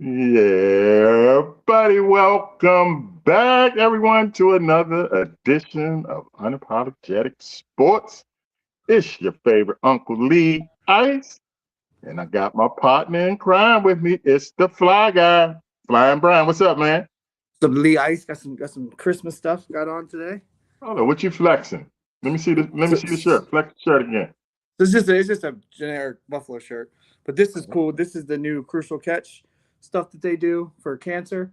Yeah, buddy, welcome back, everyone, to another edition of Unapologetic Sports. It's your favorite Uncle Lee Ice, and I got my partner in crime with me. It's the Fly Guy, Flying Brian. What's up, man? Some Lee Ice got some Christmas stuff got on today. Hold on, what you flexing? Let me see the Let me So, see the shirt. Flex the shirt again. it's just a generic Buffalo shirt, but this is cool. This is the new Crucial Catch stuff that they do for cancer.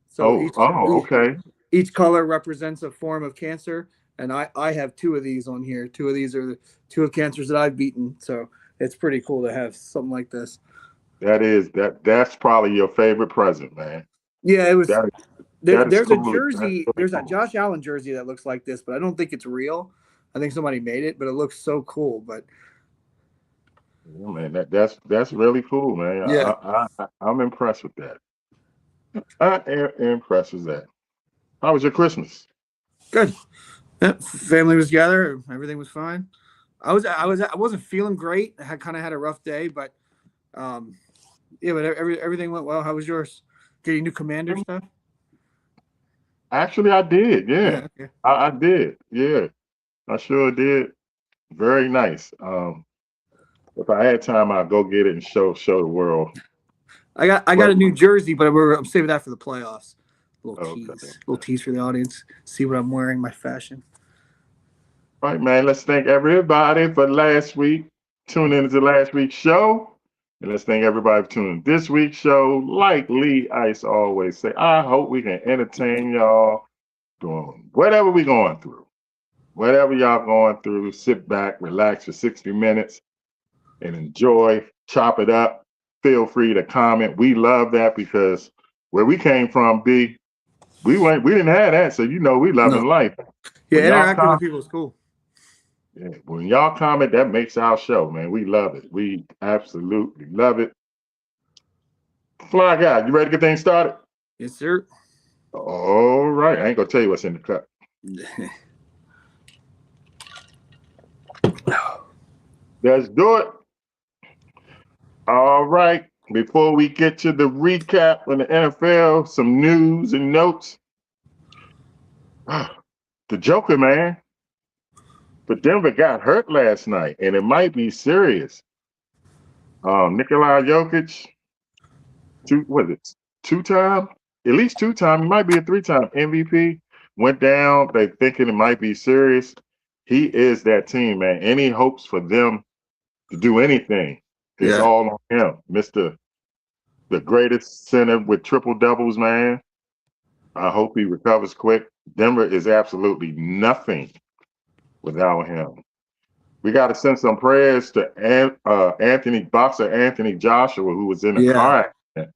So Okay. each color represents a form of cancer, and I have two of these on here. Two of these are the two of cancers that I've beaten. So it's pretty cool to have something like this. That's probably your favorite present, man. Yeah, it was. That There, that is there's a cool. That's jersey. really There's a cool. Josh Allen jersey that looks like this, but I don't think it's real. I think somebody made it, but it looks so cool. But Yeah, man, that's really cool, man. yeah, I'm impressed with that. I am impressed with that. How was your Christmas? good. Yeah, family was together. Everything was fine. I wasn't feeling great. I had kind of had a rough day, but um, yeah, but everything went well. How was yours? Getting new commander stuff? Actually, I did. Yeah, Yeah. Okay. I did. Yeah, I sure did. Very nice. If I had time, I'd go get it and show the world. I got But a new jersey, but I'm saving that for the playoffs. okay, Little tease for the audience. See what I'm wearing, my fashion. all right, man. Let's thank everybody for last week. Tune into last week's show. And let's thank everybody for tuning in this week's show. Like Lee Ice always say, I hope we can entertain y'all doing whatever we going through. Whatever y'all going through, sit back, relax for 60 minutes and enjoy, chop it up. Feel free to comment. We love that because where we came from, B, we didn't have that. So we No. loving life. Yeah, When y'all interacting with comment, people is cool. yeah, when y'all comment, that makes our show, man. We love it. We absolutely love it. Fly guy, you ready to get things started? Yes, sir. All right. I ain't gonna tell you what's in the cup. Let's do it. All right. Before we get to the recap on the NFL, some news and notes. The Joker, man. But Denver got hurt last night, and it might be serious. Nikolai Jokic, what is it, two-time? At least two-time. He might be a three-time MVP. Went down. They thinking it might be serious. He is that team, man. Any hopes for them to do anything is Yeah. all on him. The greatest center with triple doubles, man. I hope he recovers quick. Denver is absolutely nothing without him. We got to send some prayers to Anthony Joshua, who was in a Yeah. car accident.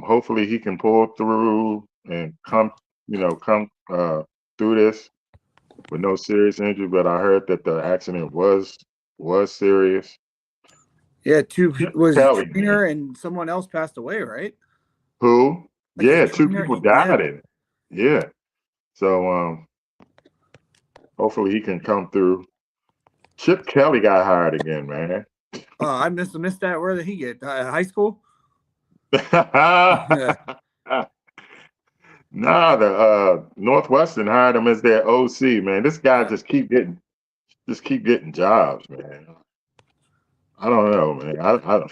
Hopefully he can pull through and come through this with no serious injury. But I heard that the accident was serious. Yeah, two Chip was Kelly, man. trainer and someone else passed away, right? Who? Like his Yeah, two trainer. people Yeah. died in it. Yeah. So hopefully he can come through. Chip Kelly got hired again, man. I missed that. Where did he get? High school? Yeah. Nah, the Northwestern hired him as their OC, man. This guy just keep getting jobs, man. I don't know, man. I don't,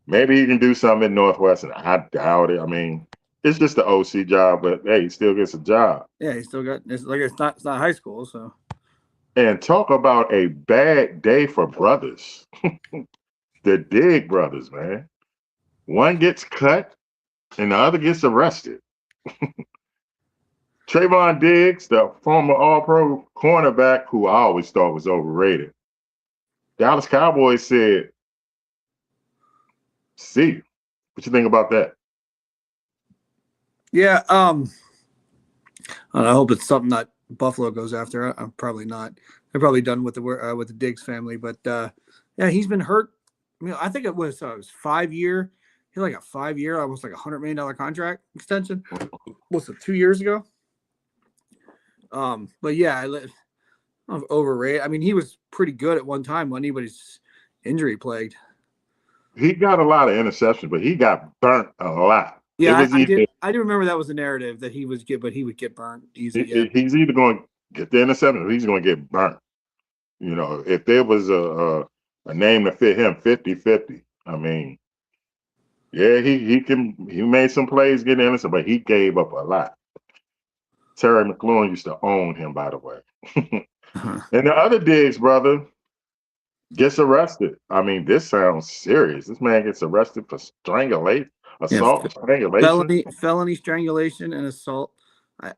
maybe he can do something in Northwestern. I doubt it. I mean, it's just the OC job, but hey, he still gets a job. Yeah, he still got. It's not high school, so And talk about a bad day for brothers. The Dig brothers, man. One gets cut and the other gets arrested. Trayvon Diggs, the former All-Pro cornerback, who I always thought was overrated. Dallas Cowboys said, "See, what you think about that?" yeah. I hope it's something that Buffalo goes after. I'm probably not. They're probably done with the Diggs family, but yeah, he's been hurt. I mean, I think it was 5 year. He had like a 5 year, almost like $100 million contract extension. Was it 2 years ago? But yeah, overrated. I mean, he was pretty good at one time when he was injury plagued. he got a lot of interceptions, but he got burnt a lot. It Yeah, was either I do remember that was the narrative that he would get burnt easy. Yeah. he's either going to get the interception or he's going to get burnt. You know, if there was a name to fit him, 50-50. I mean, yeah, he made some plays getting innocent, but he gave up a lot. Terry McLaurin used to own him, by the way. Uh-huh. And the other Diggs brother gets arrested. I mean, this sounds serious. This man gets arrested for strangulation, Yeah, assault, strangulation. felony strangulation and assault.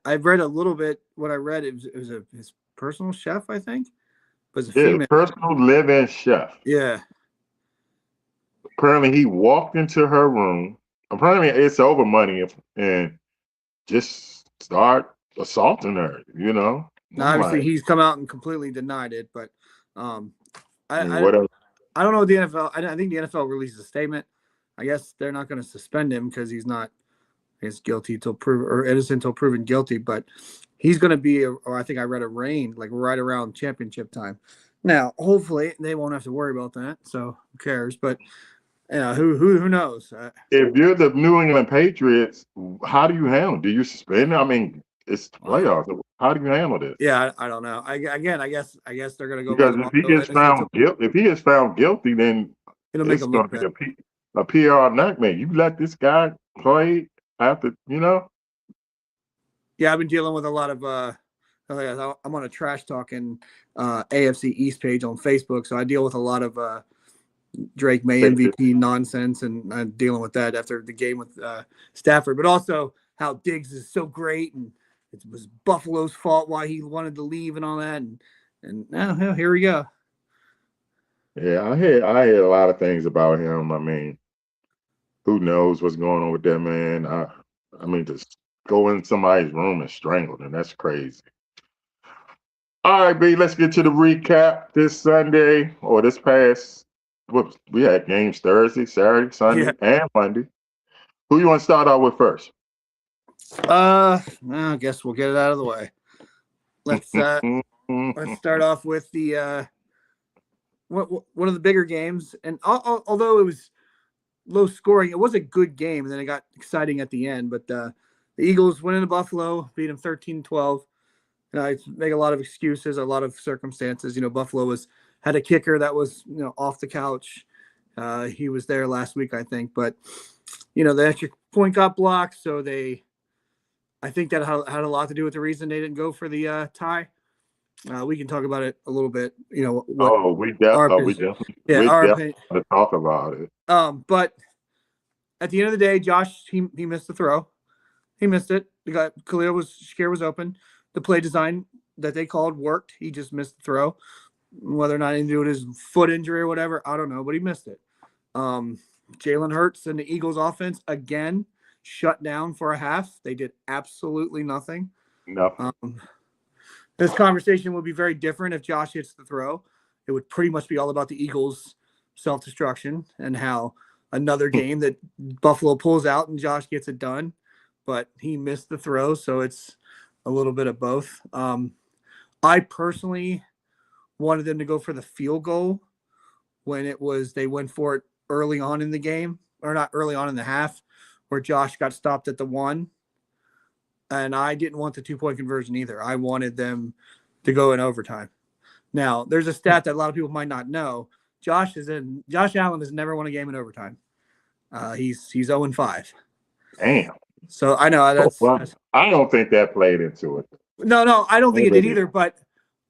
I've read a little bit. What I read, it was his personal chef, I think, was a Yeah, female. personal live-in chef. Yeah, Apparently, he walked into her room. Apparently, it's over money and just start assaulting her. You know, now I'm obviously like, he's come out and completely denied it, but um, I mean, I what else? I don't know what the NFL. I think the NFL releases a statement. I guess they're not going to suspend him because he's not. Is guilty till proven or innocent till proven guilty, but he's going to be, or I think I read a reign like right around championship time. Now, hopefully, they won't have to worry about that. So who cares? But who knows? If you're the New England Patriots, how do you handle? Do you suspend? I mean, it's the Wow. playoffs. How do you handle this? Yeah, I don't know. Again, I guess they're going to go by Because the if he motto gets innocent found till guilty, then it'll make it's them going look to be bad. a PR nightmare. You let this guy play after, Yeah, I've been dealing with a lot of. I'm on a trash talking AFC East page on Facebook, so I deal with a lot of Drake May MVP nonsense, and I'm dealing with that after the game with Stafford, but also how Diggs is so great, and it was Buffalo's fault why he wanted to leave and all that, and now here we go. Yeah, I hear a lot of things about him. I mean, who knows what's going on with that man? I mean, just go in somebody's room and strangle them. That's crazy. All right, B, let's get to the recap this Sunday or this past. Whoops, we had games Thursday, Saturday, Yeah. Sunday, and Monday. Who you want to start out with first? I guess we'll get it out of the way. Let's start off with the one of the bigger games, and although it was low scoring, it was a good game, and then it got exciting at the end. But the Eagles went into Buffalo, beat them 13-12. I make a lot of excuses, a lot of circumstances. Buffalo had a kicker that was off the couch. He was there last week, I think, but the extra point got blocked, so I think that had a lot to do with the reason they didn't go for the tie. We can talk about it a little bit. What Oh, our we yeah, our definitely opinion. talk about it. But at the end of the day, Josh he missed the throw. He missed it. The guy Shakir was open. The play design that they called worked. He just missed the throw. Whether or not he knew his foot injury or whatever, I don't know, but he missed it. Jalen Hurts and the Eagles offense again shut down for a half. They did absolutely nothing. Nothing. This conversation would be very different if Josh hits the throw. It would pretty much be all about the Eagles' self-destruction and how another game that Buffalo pulls out and Josh gets it done, but he missed the throw, so it's a little bit of both. I personally wanted them to go for the field goal when they went for it early on in the game, or not early on in the half, where Josh got stopped at the 1. And I didn't want the 2-point conversion either. I wanted them to go in overtime. Now, there's a stat that a lot of people might not know. Josh Allen has never won a game in overtime. He's 0-5. Damn. So I know Oh, that's wow. I don't think that played into it. no, I don't think it did Really? either. But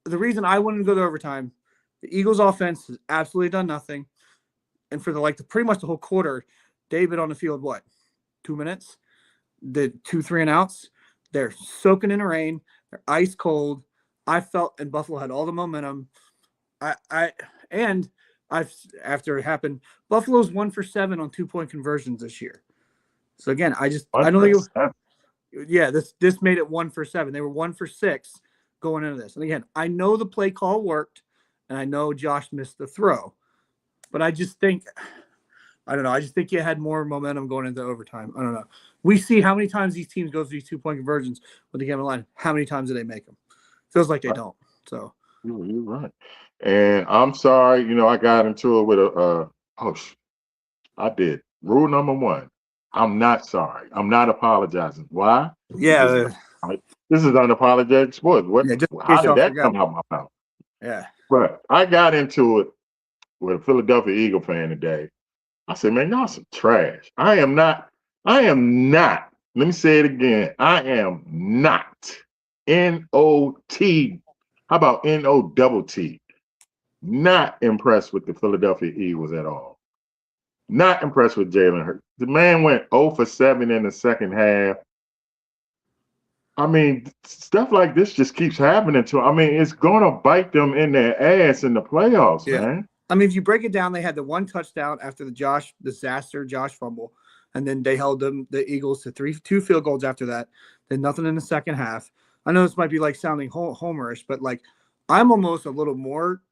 the reason I wanted to go to overtime, the Eagles offense has absolutely done nothing. And for pretty much the whole quarter, David on the field, 2 minutes? The 2 3 and outs. They're soaking in the rain. They're ice cold. I felt, and Buffalo had all the momentum. After it happened, Buffalo's 1 for 7 on 2-point conversions this year. So again, I don't think this made it 1 for 7. They were 1 for 6 going into this. And again, I know the play call worked, and I know Josh missed the throw, but I just think you had more momentum going into overtime. I don't know. We see how many times these teams go through these 2-point conversions with the game of line. How many times do they make them? Feels like they don't. So you're right. And I'm sorry, I got into it with I did. Rule number one: I'm not sorry. I'm not apologizing. Why? Because Yeah, this is unapologetic sports. What? yeah. Just in How case did y'all that forgot. come out my mouth? Yeah, But I got into it with a Philadelphia Eagle fan today. I said, man, y'all some trash. I am not. I am not. Let me say it again. I am not. N-O-T. How about N-O-double-T? Not impressed with the Philadelphia Eagles at all. Not impressed with Jalen Hurts. The man went 0 for 7 in the second half. I mean, stuff like this just keeps happening to them. I mean, it's going to bite them in their ass in the playoffs, yeah. man. I mean, if you break it down, they had the one touchdown after the Josh fumble, and then they held the Eagles to two field goals after that. Then nothing in the second half. I know this might be like sounding homerish, but like I'm almost a little more.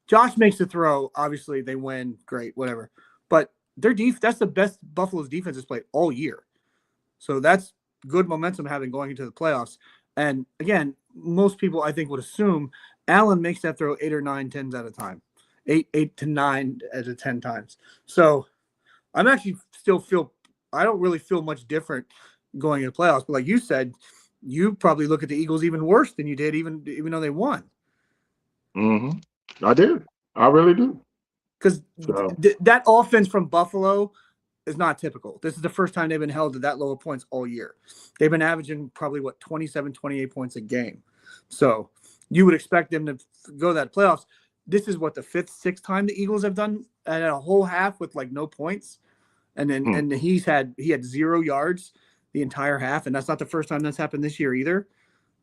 Josh makes the throw. Obviously, they win. Great, whatever. But that's the best Buffalo's defense has played all year. So that's good momentum having going into the playoffs. And again, most people I think would assume Allen makes that throw 8 or 9 tens at a time, 8 to 9 out of 10 times. So I'm actually I don't really feel much different going into playoffs. But like you said, you probably look at the Eagles even worse than you did, even though they won. I do. I really do. Because So, that offense from Buffalo is not typical. This is the first time they've been held to that low of points all year. They've been averaging probably 27, 28 points a game. So you would expect them to go that playoffs. This is what the fifth, sixth time the Eagles have done at a whole half with like no points. And then hmm. and he had 0 yards the entire half. And that's not the first time that's happened this year either.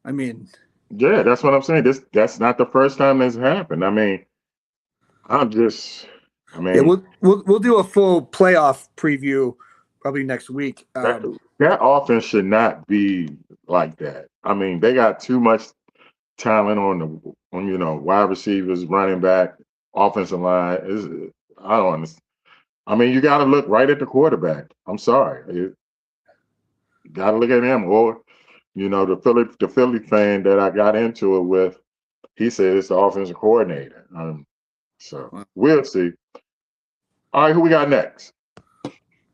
I mean, Yeah, that's what I'm saying. That's not the first time this happened. I mean, I'm just, I yeah, mean, we'll do a full playoff preview probably next week. that that offense should not be like that. I mean, they got too much talent on wide receivers, running back, offensive line. I don't understand. I mean, you got to look right at the quarterback. I'm sorry, you got to look at him. Or the Philly fan that I got into it with, he said it's the offensive coordinator. So we'll see. All right, who we got next?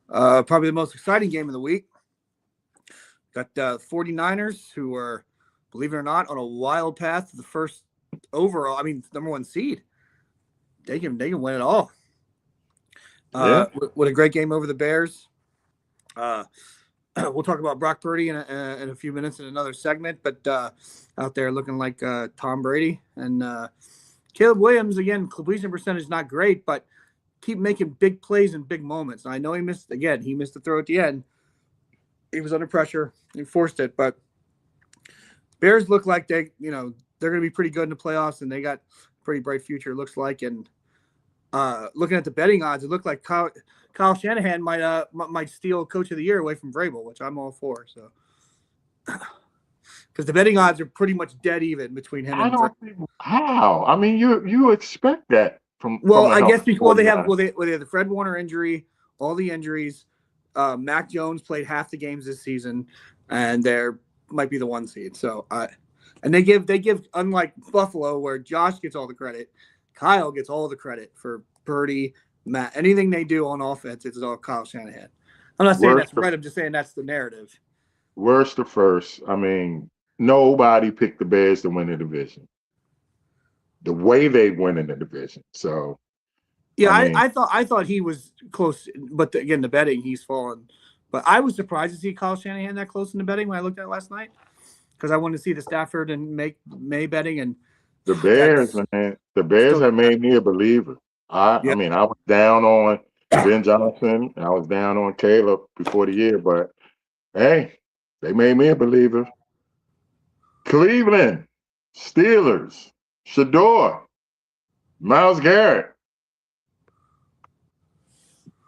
Probably the most exciting game of the week. Got the 49ers, who are, believe it or not, on a wild path to the first overall. I mean, number one seed. They can win it all. Yeah. What a great game over the Bears. We'll talk about Brock Purdy in a few minutes in another segment, but out there looking like Tom Brady and Caleb Williams, again, completion percentage not great, but keep making big plays and big moments. And I know he missed the throw at the end. He was under pressure. He forced it, but Bears look like they're going to be pretty good in the playoffs, and they got a pretty bright future, it looks like. And looking at the betting odds, it looked like Kyle Shanahan might steal Coach of the Year away from Vrabel, which I'm all for. So, because the betting odds are pretty much dead even between him I and Vrabel. don't think how. I mean, you expect that from Well, a I guess healthy because they have 49. they have the Fred Warner injury, all the injuries. Mac Jones played half the games this season, and they're might be the one seed. So, and they give unlike Buffalo where Josh gets all the credit, Kyle gets all the credit for Purdy, Matt. Anything they do on offense, it's all Kyle Shanahan. I'm not saying Worst that's to right. I'm just saying that's the narrative. worst to first. I mean, nobody picked the Bears to win the division. The way they win in the division. So Yeah, I mean, I thought he was close, but again, the betting he's fallen. But I was surprised to see Kyle Shanahan that close in the betting when I looked at it last night because I wanted to see the Stafford and May betting, and the Bears, that's man, the Bears still have made me a believer. I yeah. mean, I was down on Ben Johnson, and I was down on Caleb before the year, but hey, they made me a believer. Cleveland, Steelers, Shador, Miles Garrett.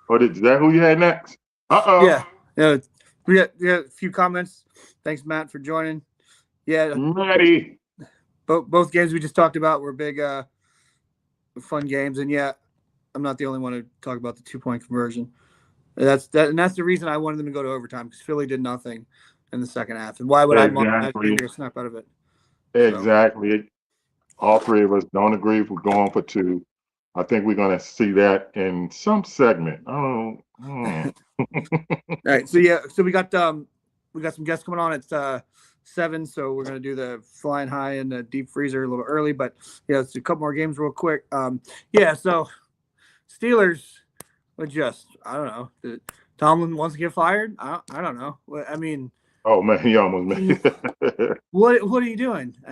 Is that who you had next? Uh-oh. Yeah, we got a few comments. Thanks, Matt, for joining. Yeah, Matty. both games we just talked about were big, fun games, and yeah, I'm not the only one to talk about the 2-point conversion. And that's the reason I wanted them to go to overtime because Philly did nothing in the second half, and why would I want that Exactly. to a snap out of it? So Exactly. All three of us don't agree if we're going for two. I think we're going to see that in some segment. Oh, All right, so yeah, so we got some guests coming on at 7, so we're gonna do the flying high and the deep freezer a little early, but yeah, it's a couple more games real quick. Yeah, so Steelers would just I don't know. Tomlin wants to get fired. I don't know. I mean, oh man, he almost made it. what are you doing? I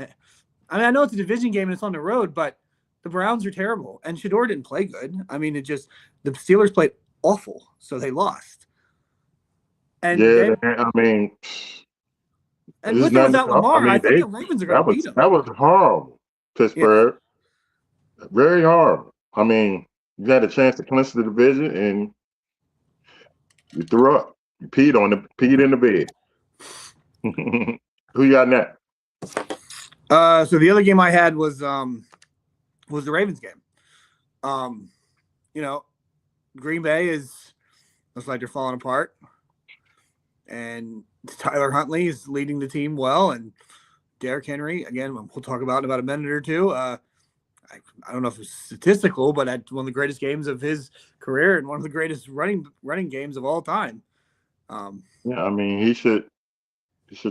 mean, I know it's a division game and it's on the road, but the Browns are terrible, and Shador didn't play good. I mean, the Steelers played awful, so they lost. And Yeah, then I mean, there's with or nothing. without Lamar, I I mean, think the Ravens are going to beat them. that was horrible. Yeah, Pittsburgh, very horrible. I mean, you had a chance to clinch the division and you threw up. You peed in the bed. Who you got next? So the other game I had was the Ravens game. You know, Green Bay looks like they're falling apart, and Tyler Huntley is leading the team well, and Derrick Henry again. We'll talk about in about a minute or two. I don't know if it's statistical, but at one of the greatest games of his career and one of the greatest running games of all time. Yeah, I mean, he should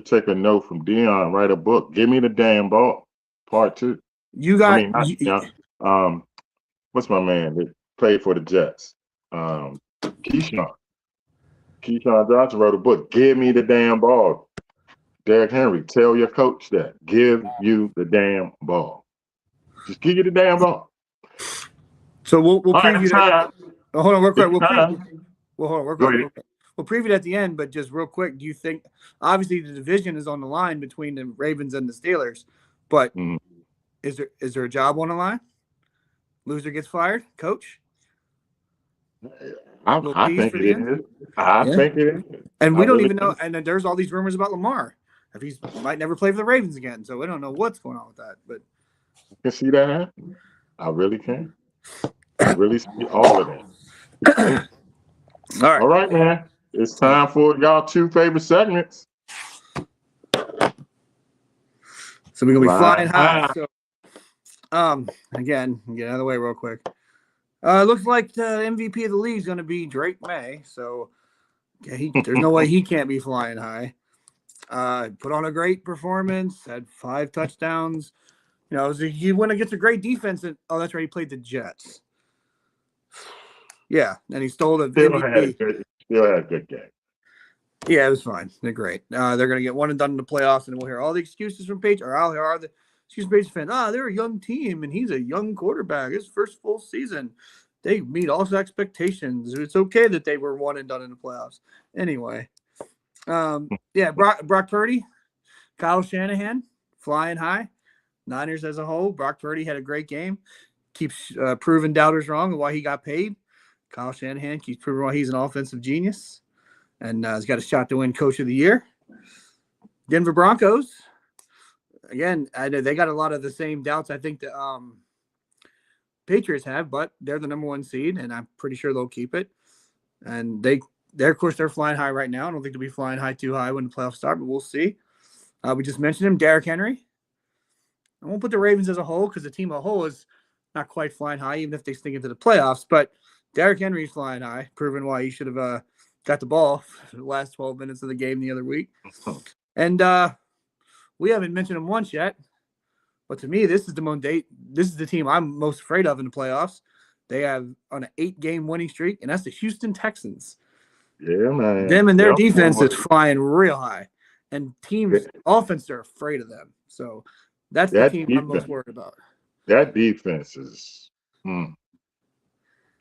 take a note from Dion, write a book. Give me the damn ball. Part 2. You I got mean, not Dion. What's my man that played for the Jets? Keyshawn. Keyshawn Johnson wrote a book. Give me the damn ball. Derrick Henry, tell your coach that. Give you the damn ball. Just give you the damn ball. so we'll All right, preview it's that. time. Oh, hold on, real quick. It's time. Well, hold on, real Go quick. ahead. We'll preview it at the end, but just real quick, do you think obviously the division is on the line between the Ravens and the Steelers, but Mm. is there a job on the line? Loser gets fired, coach? Little I tease think for it the end. is. I Yeah. think it is. And I we don't really even know. do. And then there's all these rumors about Lamar. If he's might never play for the Ravens again, so we don't know what's going on with that. But I can see that happen. I really can. I really see all of that. all right, All right, man. It's time for y'all 2 favorite segments. so we're gonna be flying Flying high. high. So again, get out of the way real quick. Looks like the MVP of the league is going to be Drake May. So there's no way he can't be flying high. Put on a great performance, had 5 touchdowns. You know, he went against a great defense. Oh, that's right. He played the Jets. Yeah, and he stole the MVP. Still had a good game. Yeah, it was fine. They're great. They're going to get one and done in the playoffs, and we'll hear all the excuses from Patriots. Or I'll hear all the excuses from Patriots fans. They're a young team, and he's a young quarterback. His first full season. They meet all expectations. It's okay that they were one and done in the playoffs. Anyway, yeah, Brock Purdy, Kyle Shanahan, flying high. Niners as a whole. Brock Purdy had a great game. Keeps proving doubters wrong and why he got paid. Kyle Shanahan keeps proving why he's an offensive genius. And has got a shot to win Coach of the Year. Denver Broncos. Again, I know they got a lot of the same doubts I think the Patriots have, but they're the number 1 seed, and I'm pretty sure they'll keep it. And of course, they're flying high right now. I don't think they'll be flying high too high when the playoffs start, but we'll see. We just mentioned him, Derrick Henry. I won't put the Ravens as a whole because the team as a whole is not quite flying high, even if they sneak into the playoffs. But Derrick Henry's flying high, proving why he should have got the ball for the last 12 minutes of the game the other week. And we haven't mentioned him once yet. But to me, this is the team I'm most afraid of in the playoffs. They have on an 8-game winning streak, and that's the Houston Texans. Yeah, man. Them and their defense is flying real high, and teams' offense are afraid of them. So that's the team I'm most worried about. That defense is.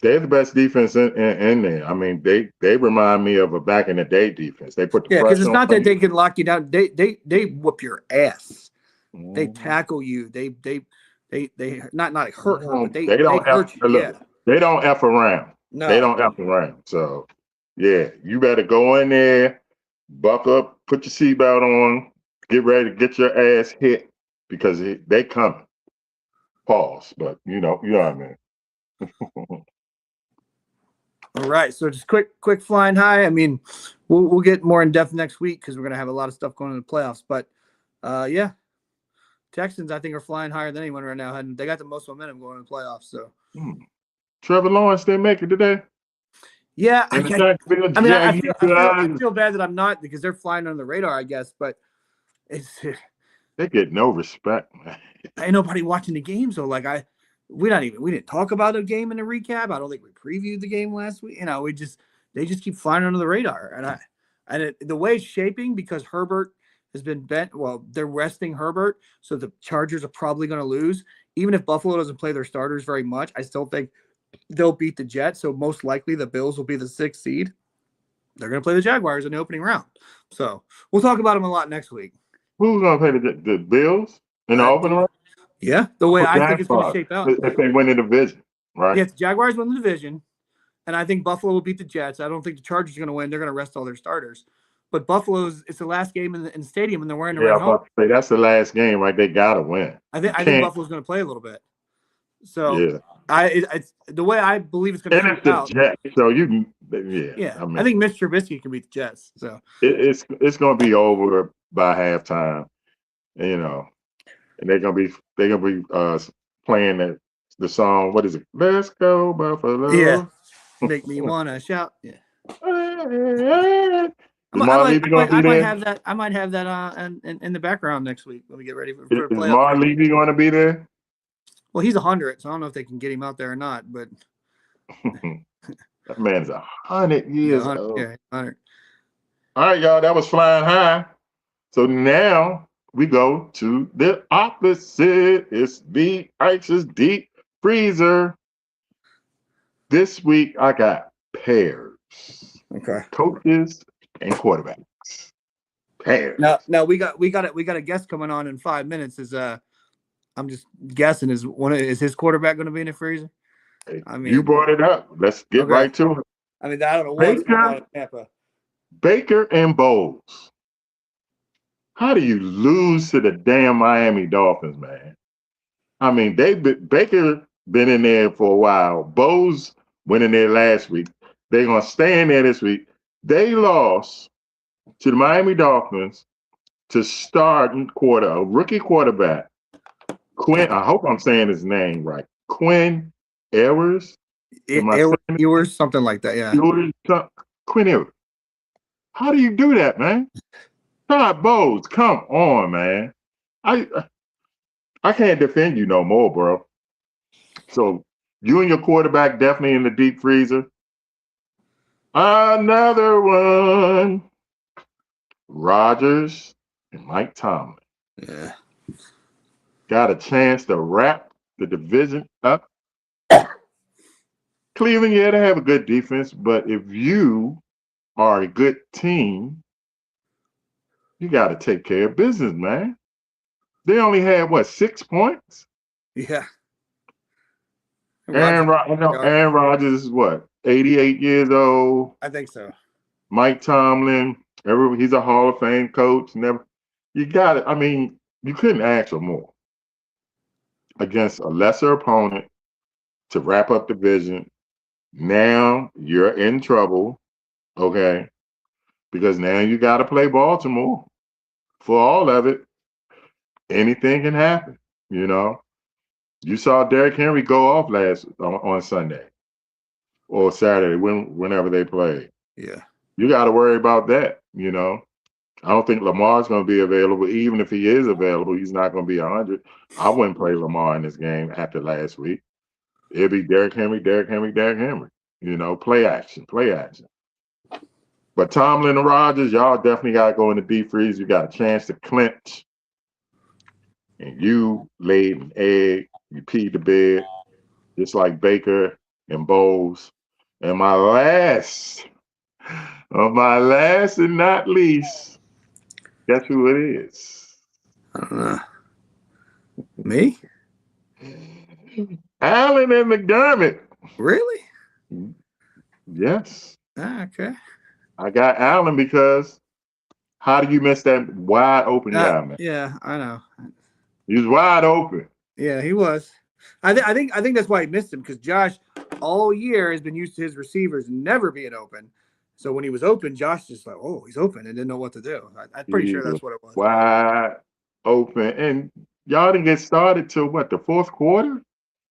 They're the best defense in there. I mean, they remind me of a back in the day defense. They put the pressure on. Because it's not that they can lock you down. They whoop your ass. Mm-hmm. They tackle you. They not hurt, but they don't hurt you. Yeah. They don't F around. No. They don't F around. So yeah, you better go in there, buck up, put your seatbelt on, get ready to get your ass hit because they coming. Pause, but you know what I mean. All right, so just quick flying high. I mean, we'll get more in depth next week because we're gonna have a lot of stuff going in the playoffs. But yeah, Texans I think are flying higher than anyone right now, and they got the most momentum going in the playoffs. So Trevor Lawrence didn't make it today. Yeah, And the Jacksonville I mean, I Jaguars, feel bad that I'm not because they're flying under the radar, I guess. But it's they get no respect, man. ain't nobody watching the game. So like we didn't talk about a game in the recap. I don't think we previewed the game last week. They just keep flying under the radar. The way it's shaping because Herbert has been bent. Well, they're resting Herbert, so the Chargers are probably going to lose. Even if Buffalo doesn't play their starters very much, I still think they'll beat the Jets. So most likely the Bills will be the 6th seed. They're going to play the Jaguars in the opening round. So we'll talk about them a lot next week. Who's gonna play the Bills in the I opening think, round? yeah, the way Oh, I think it's going to Jaguars. shape out. If they win the division, right? Yeah, the Jaguars win the division, and I think Buffalo will beat the Jets. I don't think the Chargers are going to win. They're going to rest all their starters. But it's the last game in the stadium, and they're wearing the Yeah, red I'm helmet. about to say that's the last game, right? They gotta win. I think Buffalo's going to play a little bit. So Yeah, it's the way I believe it's going to and it's shape the out. Jets, so yeah. Yeah, I mean, I think Mitch Trubisky can beat the Jets. So it's gonna be over by halftime, and they're gonna be playing the song. What is it? Let's go yeah, Buffalo. make me want to shout. Yeah. Is Martin Levy gonna be I might there? have that. I might have that in the background next week when we get ready for Is, the is playoff. Martin Levy gonna be there? Well, he's 100, so I don't know if they can get him out there or not. But That man's 100 years 100, old. yeah, 100. All right, y'all. That was flying high. So now we go to the opposite. It's the Ice's deep freezer. This week I got pairs, Okay. coaches and quarterbacks. Pairs. Now we got a guest coming on in 5 minutes. I'm just guessing is his quarterback going to be in the freezer? I You mean, brought it up. Let's get okay. right to it. I mean, I don't know what's going on in Tampa. Baker and Bowles. How do you lose to the damn Miami Dolphins, man? I mean, Baker been in there for a while. Bowles went in there last week. They're gonna stay in there this week. They lost to the Miami Dolphins to start a rookie quarterback. Quinn, I hope I'm saying his name right. Quinn Ewers. Am I saying Ewers, something like that. Yeah. Quinn Ewers. How do you do that, man? Todd Bowles, come on, man. I can't defend you no more, bro. So you and your quarterback definitely in the deep freezer. Another one. Rodgers and Mike Tomlin. Yeah. Got a chance to wrap the division up. Cleveland, yeah, they have a good defense, but if you are a good team, you got to take care of business, man. They only had, 6 points? Yeah. Aaron Rodgers is what, 88 years old? I think so. Mike Tomlin, he's a Hall of Fame coach. You got it. I mean, you couldn't ask for more against a lesser opponent to wrap up the division. Now you're in trouble, okay? Because now you got to play Baltimore for all of it. Anything can happen, you know. You saw Derrick Henry go off on Sunday or Saturday, whenever they played. Yeah. You got to worry about that, you know. I don't think Lamar's going to be available. Even if he is available, he's not going to be 100. I wouldn't play Lamar in this game after last week. It'd be Derrick Henry. You know, play action. But Tomlin and Rodgers, y'all definitely got to go in the deep freeze. You got a chance to clinch. And you laid an egg. You peed the bed, just like Baker and Bowles. And my last and not least, guess who it is? I don't know. Me? Allen and McDermott. Really? Yes. Okay. I got Allen because how do you miss that wide open guy, man? Yeah, I know. He was wide open. Yeah, he was. I think that's why he missed him because Josh all year has been used to his receivers never being open. So when he was open, Josh just like, oh, he's open and didn't know what to do. I'm pretty sure that's what it was. Wide open. And y'all didn't get started till what, the fourth quarter?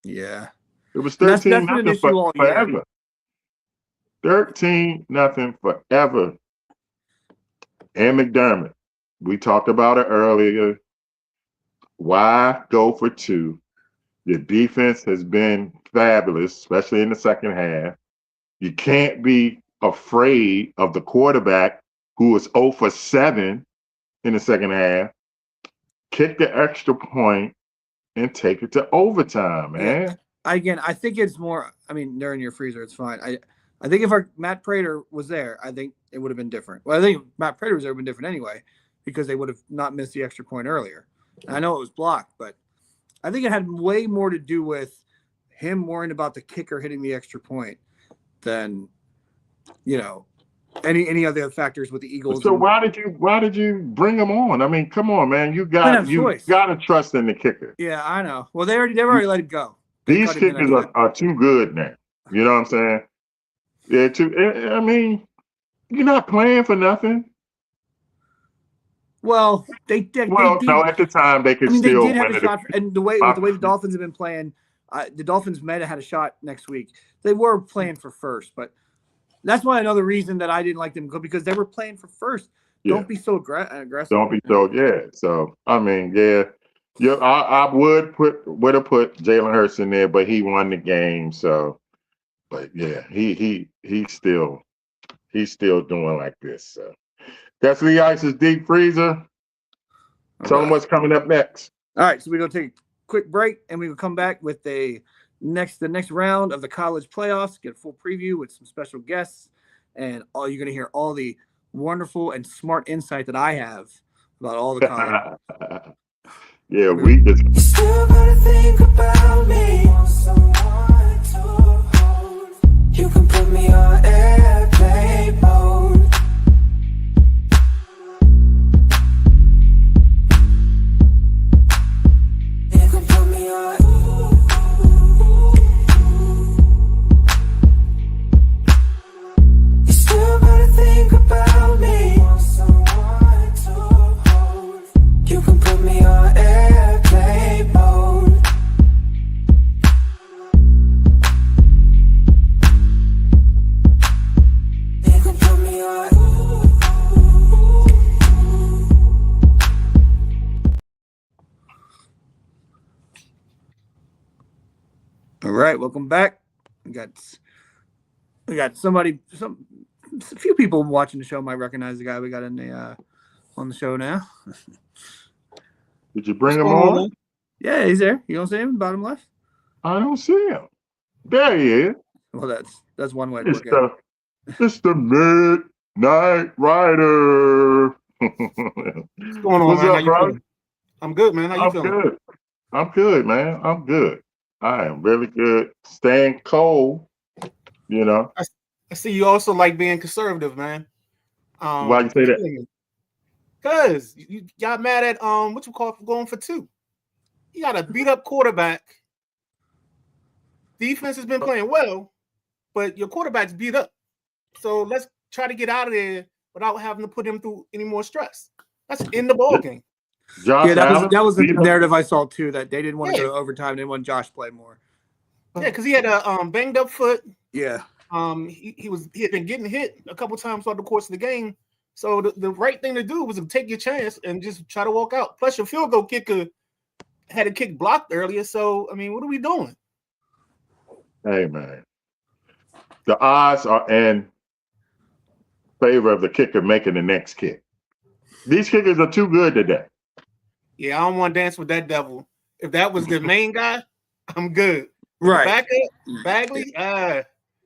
Yeah. It was And that's 13 been an nothing issue all year. forever. 13-0 forever. And McDermott, we talked about it earlier. Why go for two? Your defense has been fabulous, especially in the second half. You can't be afraid of the quarterback who was 0 for 7 in the second half. Kick the extra point and take it to overtime, man. Yeah. Again, I think it's more. I mean, they're in your freezer. It's fine. I think if our Matt Prater was there, I think it would have been different. Well, I think if Matt Prater was there, it would have been different anyway, because they would have not missed the extra point earlier. And I know it was blocked, but I think it had way more to do with him worrying about the kicker hitting the extra point than, you know, any other factors with the Eagles. So why did you bring him on? I mean, come on, man. You have got choice. to trust in the kicker. Yeah, I know. Well, they've already let him go. They These cut him in kickers anyway. are too good now. You know what I'm saying? They're too. I mean, you're not playing for nothing. Well, they did. No, at the time they could I mean, they still did have win a it. shot, and the way the Dolphins have been playing, the Dolphins might have had a shot next week. They were playing for first, but that's why another reason that I didn't like them, because they were playing for first. Yeah. Don't be so aggressive. Don't be so So I mean, yeah. I would have put Jalen Hurts in there, but he won the game. So, but yeah, he's still doing like this. So that's Lee Ice's deep freezer. Tell him what's coming up next. All right, so we're gonna take a quick break, and we will come back with the next round of the college playoffs. Get a full preview with some special guests, and you're gonna hear all the wonderful and smart insight that I have about all the college. Yeah, we just. You still gotta think about me. Want someone to hold. You can put me on airplane mode. You can put me on. You still gotta think about me. Want someone to hold. You can put me on airplane mode. You can put me on. All right, welcome back. We got a few people watching the show might recognize the guy we got in the on the show now. Did you bring him on? Yeah, he's there. You don't see him bottom left? I don't see him. There he is. Well, that's one way to It's look at it. it's the Midnight Rider. What's going on, What's man? up, How you bro? feeling? I'm good, man. How you I'm feeling? good. I'm good, man. I'm good. I am really good. Staying cold, you know. I see you also like being conservative, man. Why you say that? Because you got mad at what you call for going for two. You got a beat up quarterback. Defense has been playing well, but your quarterback's beat up. So let's try to get out of there without having to put him through any more stress. That's in the ball game. Josh Yeah, Allen, that was the beat up. narrative I saw too, that they didn't want to Yeah. go to overtime. They didn't want Josh to play more. Yeah, because he had a banged up foot. Yeah. He had been getting hit a couple times throughout the course of the game. So the right thing to do was to take your chance and just try to walk out. Plus, your field goal kicker had a kick blocked earlier. So, I mean, what are we doing? Hey, man. The odds are in favor of the kicker making the next kick. These kickers are too good today. Yeah, I don't want to dance with that devil. If that was the main guy, I'm good. Right. Backup, Bagley,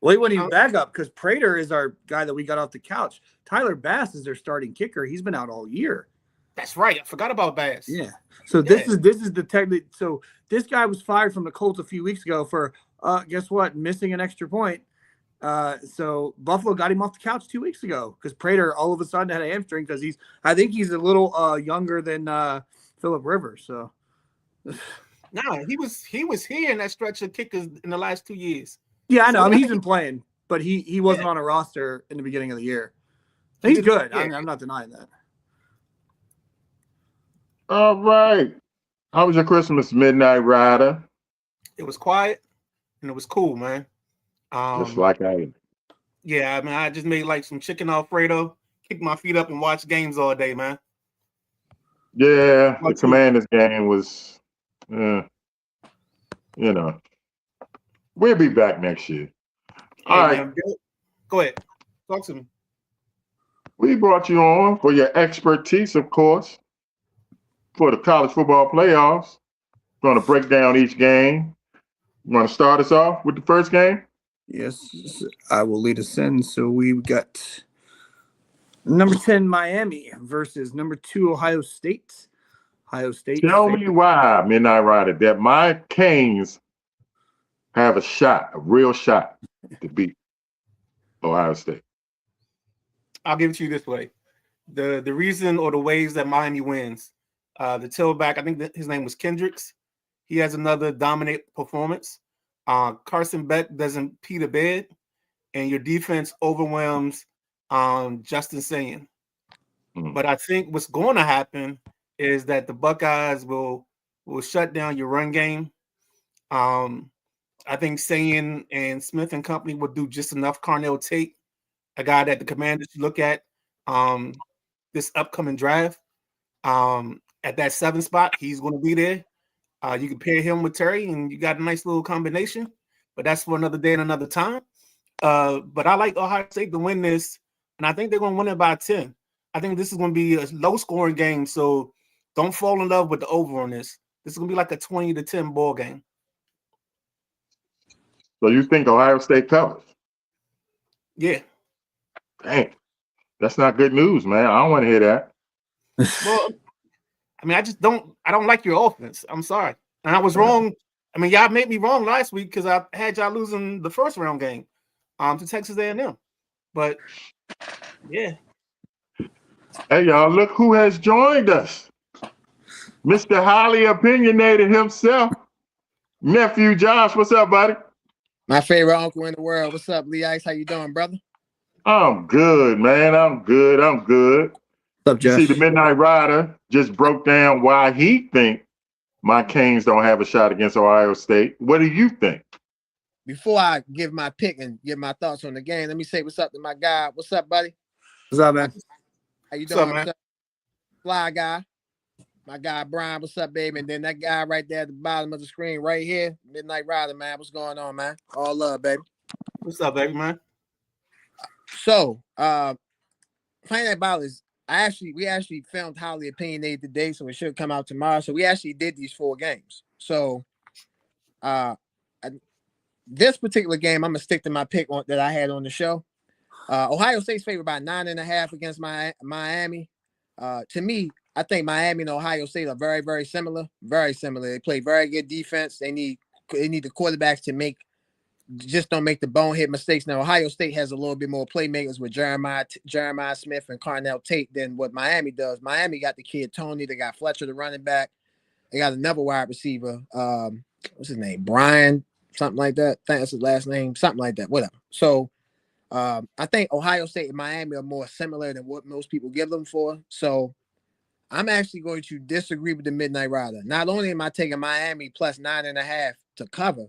Well, he wouldn't even back up because Prater is our guy that we got off the couch. Tyler Bass is their starting kicker. He's been out all year. that's right. I forgot about Bass. Yeah. So this is the technique. So this guy was fired from the Colts a few weeks ago for guess what? Missing an extra point. So Buffalo got him off the couch 2 weeks ago because Prater all of a sudden had a hamstring because I think he's a little younger than Phillip Rivers. So No, he was here in that stretch of kickers in the last 2 years. yeah, I know. I mean, he's been playing, but he wasn't on a roster in the beginning of the year. He's good. Yeah. I'm not denying that. All right. How was your Christmas, Midnight Rider? It was quiet. and it was cool, man. Just like I. Yeah, I mean, I just made like some chicken Alfredo, kick my feet up, and watch games all day, man. Yeah, the What you? Commanders game was, uh, you know, we'll be back next year. All Hey, right, man, go ahead. Talk to me. we brought you on for your expertise, of course, for the college football playoffs. Going to break down each game. You want to start us off with the first game? Yes, I will lead us in. So we've got number 10 Miami versus number 2 Ohio State. Ohio State Tell me why, Midnight Rider, that my Canes have a shot, a real shot, to beat Ohio State. I'll give it to you this way. The reason or the ways that Miami wins. The tailback, I think that his name was Kendricks. He has another dominant performance. Carson Beck doesn't pee the bed, and your defense overwhelms Justin Saying. But I think what's going to happen is that the Buckeyes will shut down your run game. I think Saying and Smith and company will do just enough. Carnell Tate, a guy that the Commanders look at this upcoming draft. At that 7 spot, he's going to be there. You can pair him with Terry, and you got a nice little combination. But that's for another day and another time. But I like Ohio State to win this, and I think they're going to win it by 10. I think this is going to be a low-scoring game, so don't fall in love with the over on this. This is going to be like a 20-10 ball game. So you think Ohio State covers? Yeah. Dang, that's not good news, man. I don't want to hear that. Well, I mean, I don't like your offense. I'm sorry. And I was wrong. I mean, y'all made me wrong last week because I had y'all losing the first round game to Texas A&M. But, yeah. Hey, y'all, look who has joined us. Mr. Highly Opinionated himself, Nephew Josh. What's up, buddy? My favorite uncle in the world. What's up, Lee Ice? How you doing, brother? I'm good, man. I'm good. What's up, Josh? See, the Midnight Rider just broke down why he think my Canes don't have a shot against Ohio State. What do you think? Before I give my pick and give my thoughts on the game, let me say what's up to my guy. What's up, buddy? What's up, man? How you What's doing, up, man? Fly guy? My guy Brian, what's up, baby? And then that guy right there at the bottom of the screen, right here, Midnight Rider, man. What's going on, man? All love, baby. What's up, baby, man? So, playing that ball is we actually filmed Highly Opinionated today, so it should come out tomorrow. So we actually did these 4 games. So, this particular game, I'm gonna stick to my pick that I had on the show. Ohio State's favored by 9.5 against Miami. To me, I think Miami and Ohio State are very, very similar. Very similar. They play very good defense. They need the quarterbacks to don't make the bonehead mistakes. Now, Ohio State has a little bit more playmakers with Jeremiah Smith and Carnell Tate than what Miami does. Miami got the kid Tony. They got Fletcher, the running back. They got another wide receiver. What's his name? Brian, something like that. I think that's his last name. Something like that. Whatever. So, I think Ohio State and Miami are more similar than what most people give them for. So I'm actually going to disagree with the Midnight Rider. Not only am I taking Miami plus 9.5 to cover,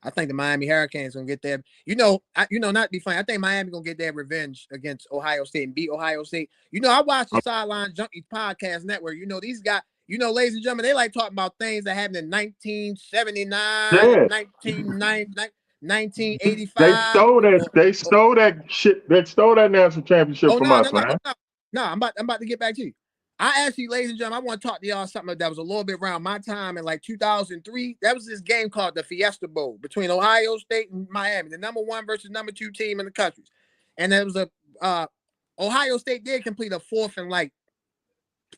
I think the Miami Hurricanes gonna get their, not to be funny. I think Miami gonna get their revenge against Ohio State and beat Ohio State. I watch the Sideline Junkies podcast network. These guys, ladies and gentlemen, they like talking about things that happened in 1979, Yeah. 1985. They stole that shit. They stole that national championship from us, man. No, I'm about to get back to you. I actually, ladies and gentlemen, I want to talk to y'all something that was a little bit around my time in like 2003. That was this game called the Fiesta Bowl between Ohio State and Miami, the number 1 versus number 2 team in the country. And there was Ohio State did complete a 4th and like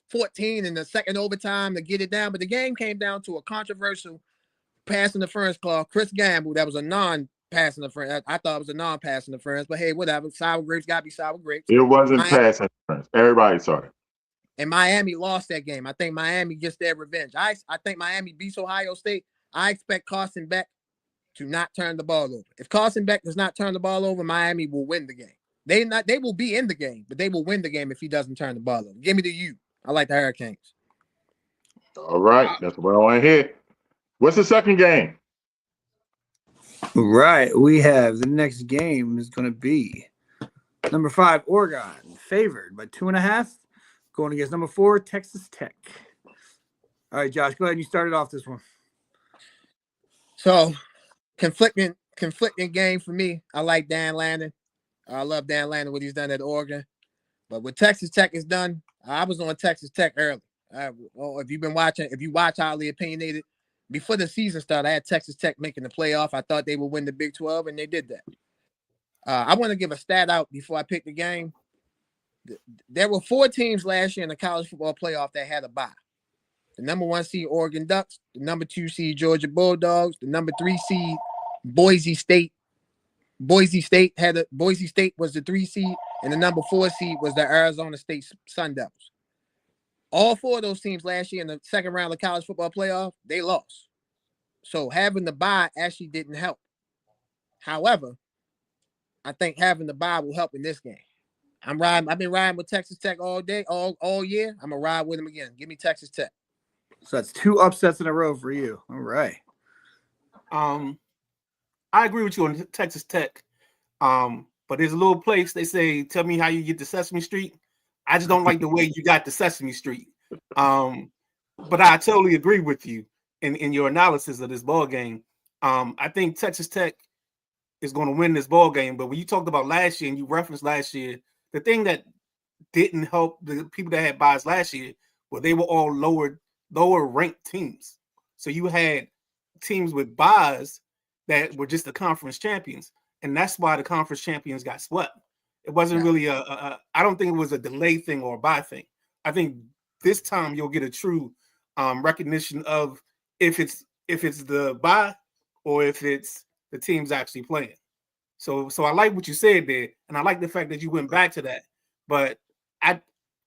14 in the second overtime to get it down. But the game came down to a controversial pass interference call. Chris Gamble, that was a non-pass interference. I thought it was a non-pass interference, but hey, whatever. Sour grapes gotta be sour grapes. It wasn't pass interference. Everybody saw it. And Miami lost that game. I think Miami gets their revenge. I think Miami beats Ohio State. I expect Carson Beck to not turn the ball over. If Carson Beck does not turn the ball over, Miami will win the game. They will be in the game, but they will win the game if he doesn't turn the ball over. Give me the U. I like the Hurricanes. All right. That's what I want to hear. What's the second game? Right. We have the next game is going to be number 5, Oregon, favored by 2.5, going against number 4, Texas Tech. All right, Josh, go ahead and you started off this one. So conflicting game for me. I like Dan Lanning. I love Dan Lanning, what he's done at Oregon. But what Texas Tech has done, I was on Texas Tech early. If you've been watching, if you watch Highly Opinionated, before the season started, I had Texas Tech making the playoff. I thought they would win the Big 12, and they did that. I want to give a stat out before I pick the game. There were 4 teams last year in the college football playoff that had a bye. The number 1 seed Oregon Ducks, the number 2 seed Georgia Bulldogs, the number 3 seed Boise State. Boise State was the 3 seed, and the number 4 seed was the Arizona State Sun Devils. All 4 of those teams last year in the second round of college football playoff, they lost. So having the bye actually didn't help. However, I think having the bye will help in this game. I've been riding with Texas Tech all day, all year. I'm gonna ride with them again. Give me Texas Tech. So that's 2 upsets in a row for you. All right. I agree with you on Texas Tech. But there's a little place they say, tell me how you get to Sesame Street. I just don't like the way you got to Sesame Street. But I totally agree with you in your analysis of this ball game. I think Texas Tech is going to win this ball game. But when you talked about last year and you referenced last year, the thing that didn't help the people that had buys last year, well, they were all lower ranked teams. So you had teams with buys that were just the conference champions. And that's why the conference champions got swept. It wasn't really I don't think it was a delay thing or a buy thing. I think this time you'll get a true recognition of if it's the buy or if it's the teams actually playing. So I like what you said there, and I like the fact that you went back to that. But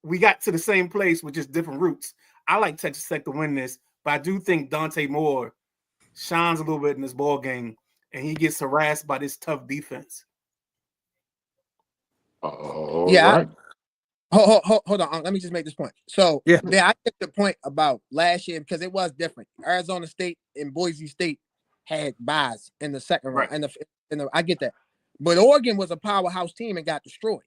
we got to the same place with just different routes. I like Texas Tech to win this, but I do think Dante Moore shines a little bit in this ball game, and he gets harassed by this tough defense. All right. Hold on. Let me just make this point. So Yeah, I get the point about last year because it was different. Arizona State and Boise State had buys in the second round, and I get that. But Oregon was a powerhouse team and got destroyed.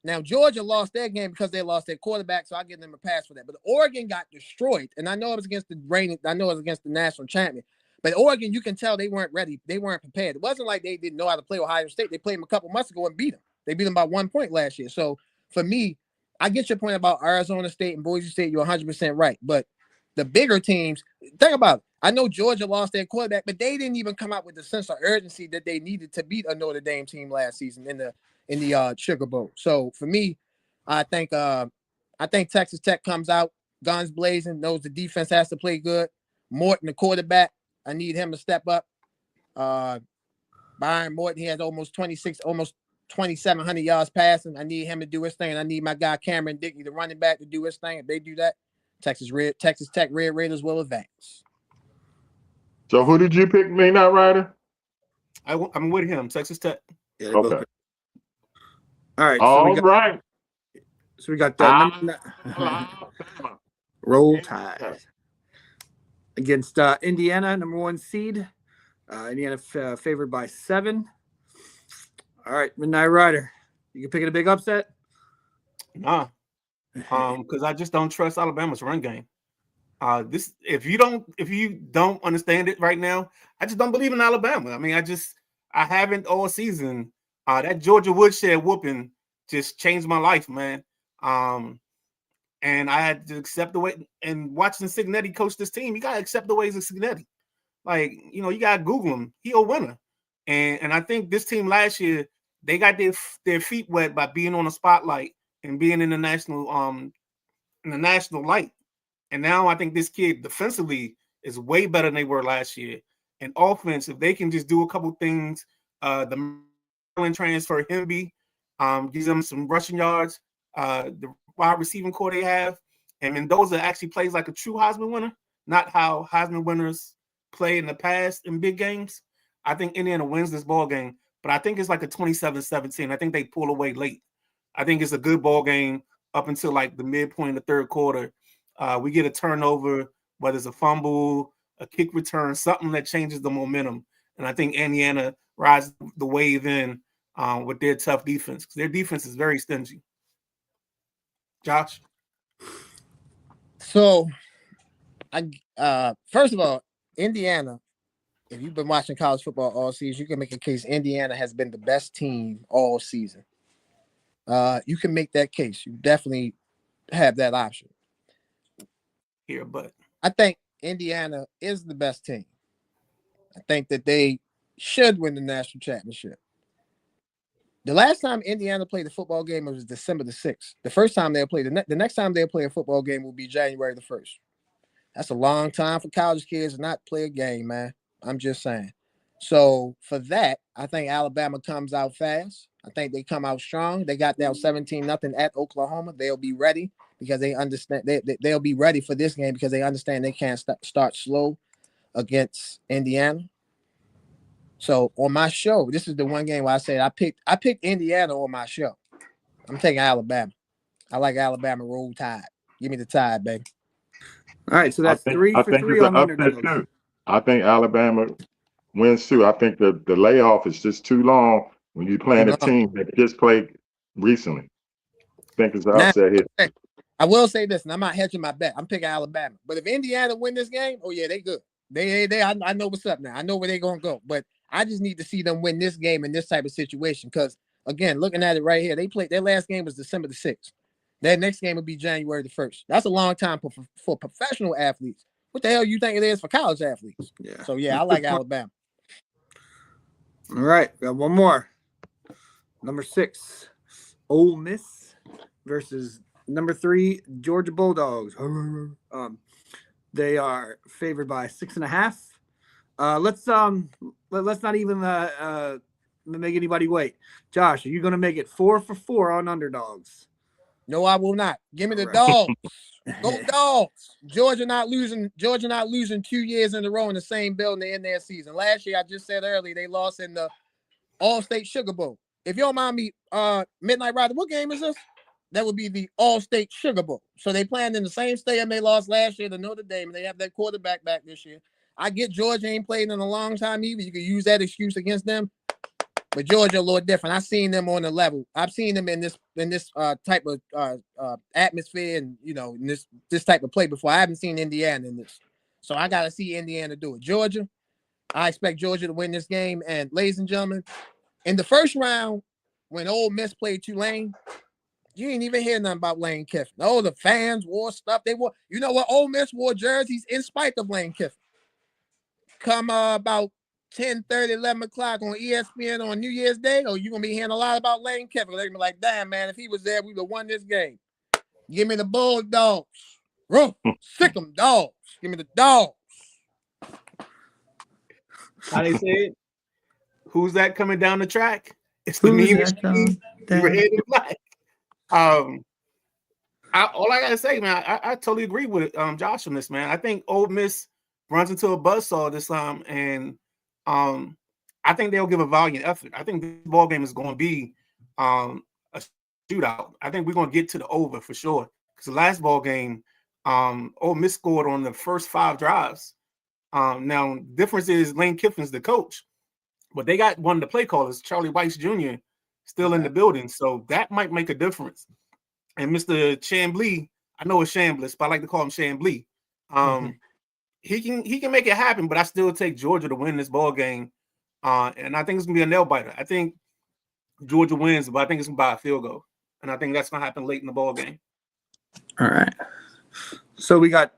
Now Georgia lost their game because they lost their quarterback, so I give them a pass for that. But Oregon got destroyed, and I know it was against the national champion. But Oregon, you can tell they weren't ready. They weren't prepared. It wasn't like they didn't know how to play Ohio State. They played them a couple months ago and beat them. They beat them by 1 point last year. So for me, I get your point about Arizona State and Boise State. You're 100% right. But the bigger teams, think about it. I know Georgia lost their quarterback, but they didn't even come out with the sense of urgency that they needed to beat a Notre Dame team last season in the Sugar Bowl. So for me, I think Texas Tech comes out guns blazing, knows the defense has to play good. Morton, the quarterback, I need him to step up. Byron Morton, he has almost 2,700 yards passing. I need him to do his thing. I need my guy Cameron Dickey, the running back, to do his thing. If they do that, Texas Tech Red Raiders will advance. So who did you pick, me not Ryder? I'm with him, Texas Tech. Yeah, Okay. All right. So we got Roll Tide against Indiana, number 1 seed. Indiana favored by 7. All right, Midnight Rider. You can pick it a big upset? Nah. Because I just don't trust Alabama's run game. If you don't understand it right now, I just don't believe in Alabama. I mean, I haven't all season. That Georgia Woodshed whooping just changed my life, man. And I had to accept the way. And watching Cignetti coach this team, you gotta accept the ways of Cignetti. Like, you gotta Google him. He a winner. And I think this team last year, they got their feet wet by being on the spotlight and being in the national light. And now I think this kid defensively is way better than they were last year. And offense, if they can just do a couple things, the Maryland transfer Hemby gives them some rushing yards. The wide receiving core they have, and Mendoza actually plays like a true Heisman winner, not how Heisman winners play in the past in big games. I think Indiana wins this ball game, but I think it's like a 27-17. I think they pull away late. I think it's a good ball game up until like the midpoint of the third quarter. We get a turnover, whether it's a fumble, a kick return, something that changes the momentum. and I think Indiana rides the wave in with their tough defense, because their defense is very stingy. Josh? So, first of all, Indiana, if you've been watching college football all season, you can make a case Indiana has been the best team all season. You can make that case. You definitely have that option. Here, but I think Indiana is the best team. I think that they should win the national championship. The last time Indiana played a football game was December the 6th. The first time they'll play, the next time they'll play a football game will be January the 1st. That's a long time for college kids to not play a game, man. I'm just saying. So for that, I think Alabama comes out fast. I think they come out strong. They got down 17-0 at Oklahoma. They'll be ready because they understand they'll be ready for this game because they understand they can't start slow against Indiana. So on my show, this is the one game where I said I picked Indiana on my show. I'm taking Alabama. I like Alabama roll tide. Give me the tide, baby. All right, so that's I 3 for think 3 it's on an upset underdogs. too. I think Alabama wins too. I think the layoff is just too long when you're playing a team that just played recently. I think it's an Now, upset here. I will say this, and I'm not hedging my bet. I'm picking Alabama. But if Indiana win this game, oh yeah, they good. I know what's up now. I know where they're gonna go. But I just need to see them win this game in this type of situation. Because again, looking at it right here, they played their last game was December the 6th. Their next game will be January the 1st. That's a long time for professional athletes. What the hell you think it is for college athletes? Yeah. So yeah, I like Alabama. All right, got one more. Number 6, Ole Miss versus number 3, Georgia Bulldogs. They are favored by 6.5. Let's not even make anybody wait. Josh, are you going to make it 4 for 4 on underdogs? No, I will not. Give me the dogs. Go Dogs. Georgia not losing 2 years in a row in the same building they in their season. Last year, I just said earlier, they lost in the All-State Sugar Bowl. If you don't mind me, Midnight Rider, what game is this? That would be the All-State Sugar Bowl. So they playing in the same stadium they lost last year to Notre Dame, and they have that quarterback back this year. I get Georgia ain't played in a long time either. You can use that excuse against them. But Georgia a little different. I've seen them on the level. I've seen them in this type of atmosphere and in this type of play before. I haven't seen Indiana in this, so I gotta see Indiana do it. Georgia, I expect Georgia to win this game. And ladies and gentlemen, in the first round, when Ole Miss played Tulane, you ain't even hear nothing about Lane Kiffin. Oh, the fans wore stuff. They wore. You know what? Ole Miss wore jerseys in spite of Lane Kiffin. Come about 10:30, 11 o'clock on ESPN on New Year's Day, or you're going to be hearing a lot about Lane Kiffin. They're going to be like, damn, man, if he was there, we would have won this game. Give me the Bulldogs. Sick them dogs. Give me the dogs. How they say it? Who's that coming down the track? It's the mean machine. Red and black. All I gotta say, man, I totally agree with Josh on this, man. I think Ole Miss runs into a buzzsaw this time, and I think they'll give a valiant effort. I think this ball game is going to be a shootout. I think we're going to get to the over for sure. Because the last ball game, Ole Miss scored on the first 5 drives. Now, difference is Lane Kiffin's the coach, but they got one of the play callers, Charlie Weiss Jr., still in the building. So that might make a difference. And Mr. Chambly, I know it's Chambliss, but I like to call him Chambly. He can make it happen, but I still take Georgia to win this ball game. And I think it's gonna be a nail biter. I think Georgia wins, but I think it's gonna be a field goal. And I think that's gonna happen late in the ball game. All right. So we got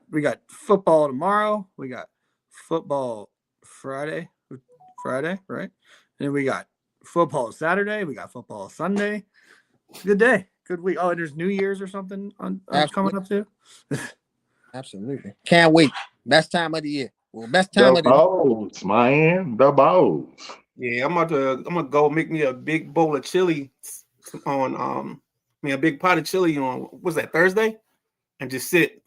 football tomorrow. We got football Friday, right? And then we got football Saturday. We got football Sunday. Good day. Good week. Oh, and there's New Year's or something coming up too. Absolutely. Can't wait. Best time of the year. Well, best time The of the Bows, man. The Bows. Yeah, I'm gonna go make me a big bowl of chili on a big pot of chili on what's that, Thursday? And just sit,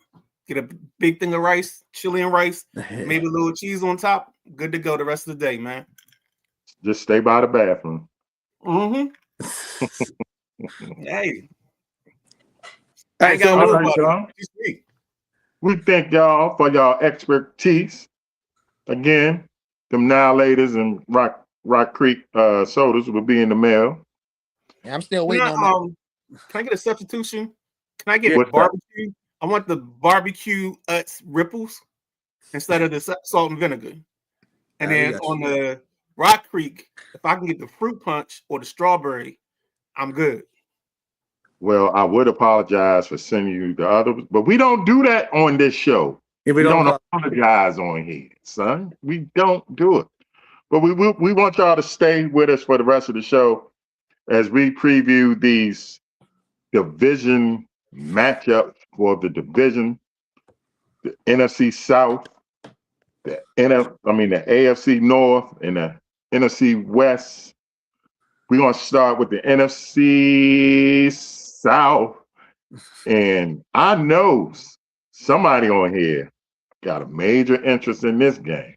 get a big thing of rice, chili and rice, maybe a little cheese on top. Good to go the rest of the day, man. Just stay by the bathroom. Hey. All right, so all right, y'all. We thank y'all for y'all expertise. Again, them Now Laters and Rock Creek sodas will be in the mail. Yeah, I'm still Can waiting I, on my. can I get a substitution? Can I get What's that? barbecue? I want the barbecue Utz ripples instead of the salt and vinegar. And we then got on you. the Rock Creek, if I can get the fruit punch or the strawberry, I'm good. Well, I would apologize for sending you the other, but we don't do that on this show. If We don't call- apologize on here, son. We don't do it. But we want y'all to stay with us for the rest of the show as we preview these division matchups for the division, the NFC South, the AFC North and the NFC West. We're gonna start with the NFC South, and I know somebody on here got a major interest in this game.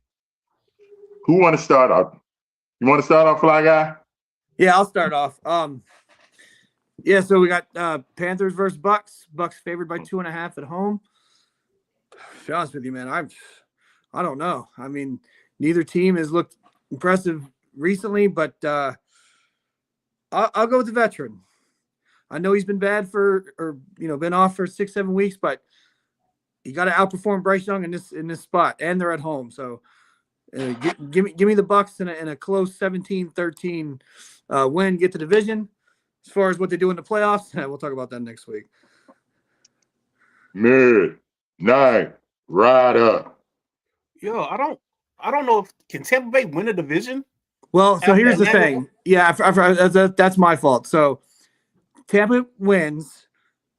Who want to start off? You want to start off, Fly Guy? Yeah, I'll start off. Yeah, so we got Panthers versus Bucks. Bucks favored by 2.5 at home. To be honest with you, man, I don't know. I mean, neither team has looked impressive recently, but I'll go with the veteran. I know he's been bad been off for 6-7 weeks, but you got to outperform Bryce Young in this spot, and they're at home. So give me the Bucks in a close 17-13 win, get the division. As far as what they do in the playoffs, we'll talk about that next week. Midnight Rider. Yo, I don't know if can Tampa Bay win a division. Well, so here's the Atlanta- thing. Yeah, that's my fault. So Tampa wins,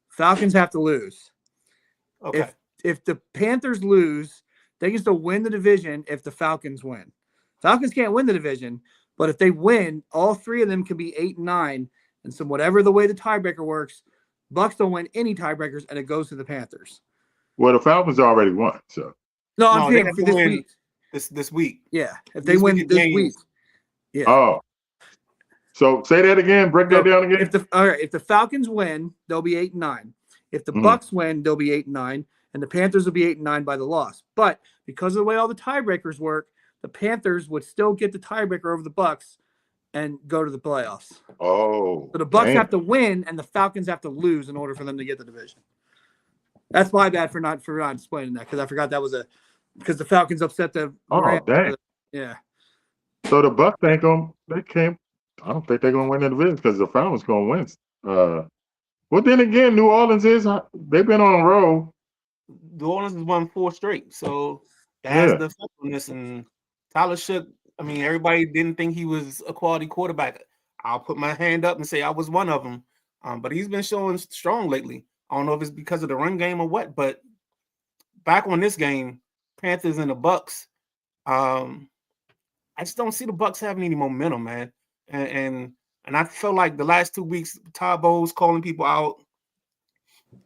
Falcons have to lose. Okay. If the Panthers lose, they can still win the division if the Falcons win. Falcons can't win the division, but if they win, all three of them can be 8-9. And so whatever the way the tiebreaker works, Bucks don't win any tiebreakers, and it goes to the Panthers. Well, the Falcons already won, so. No, No, I'm they saying have for to this win week. This week. Yeah, if they This win week this games. week. Yeah. Oh. So say that again. Break that down again. If the Falcons win, they'll be 8-9. If the Bucks win, they'll be 8-9, and the Panthers will be 8-9 by the loss. But because of the way all the tiebreakers work, the Panthers would still get the tiebreaker over the Bucks and go to the playoffs. Oh. So the Bucks damn. have to win, and the Falcons have to lose in order for them to get the division. That's my bad for not explaining that, because I forgot that was because the Falcons upset the Rams. Dang. Yeah. So the Bucks I don't think they're gonna win the division because the Falcons gonna win. Well, then again, New Orleans they've been on a roll. New Orleans has won 4 straight, so that has Yeah. the effect on this. And Tyler Shook, I mean, everybody didn't think he was a quality quarterback. I'll put my hand up and say I was one of them. But he's been showing strong lately. I don't know if it's because of the run game or what, but back on this game, Panthers and the Bucks, I just don't see the Bucks having any momentum, man. And I feel like the last 2 weeks, Todd Bowles calling people out.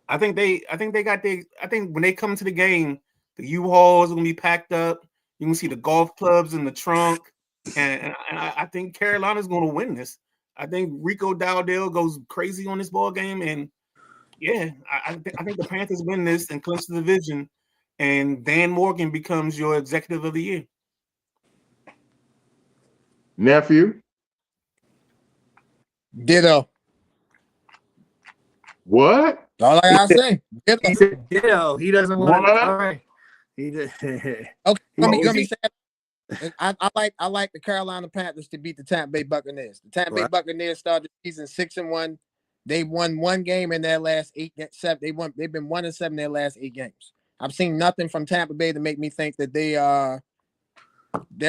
I think when they come to the game, the U-Hauls are gonna be packed up. You can see the golf clubs in the trunk, and I think Carolina's gonna win this. I think Rico Dowdale goes crazy on this ball game, and yeah, I think the Panthers win this and clinch the division, and Dan Morgan becomes your executive of the year. Nephew, Ditto. what? All I gotta say. Ditto. He said, ditto. He doesn't want What? All right. He did. Okay, What let was me he- say. I like the Carolina Panthers to beat the Tampa Bay Buccaneers. The Tampa Bay Right. Buccaneers started the season 6-1. They won one game in their last 7. They've been 1-7 in their last 8 games. I've seen nothing from Tampa Bay to make me think that they're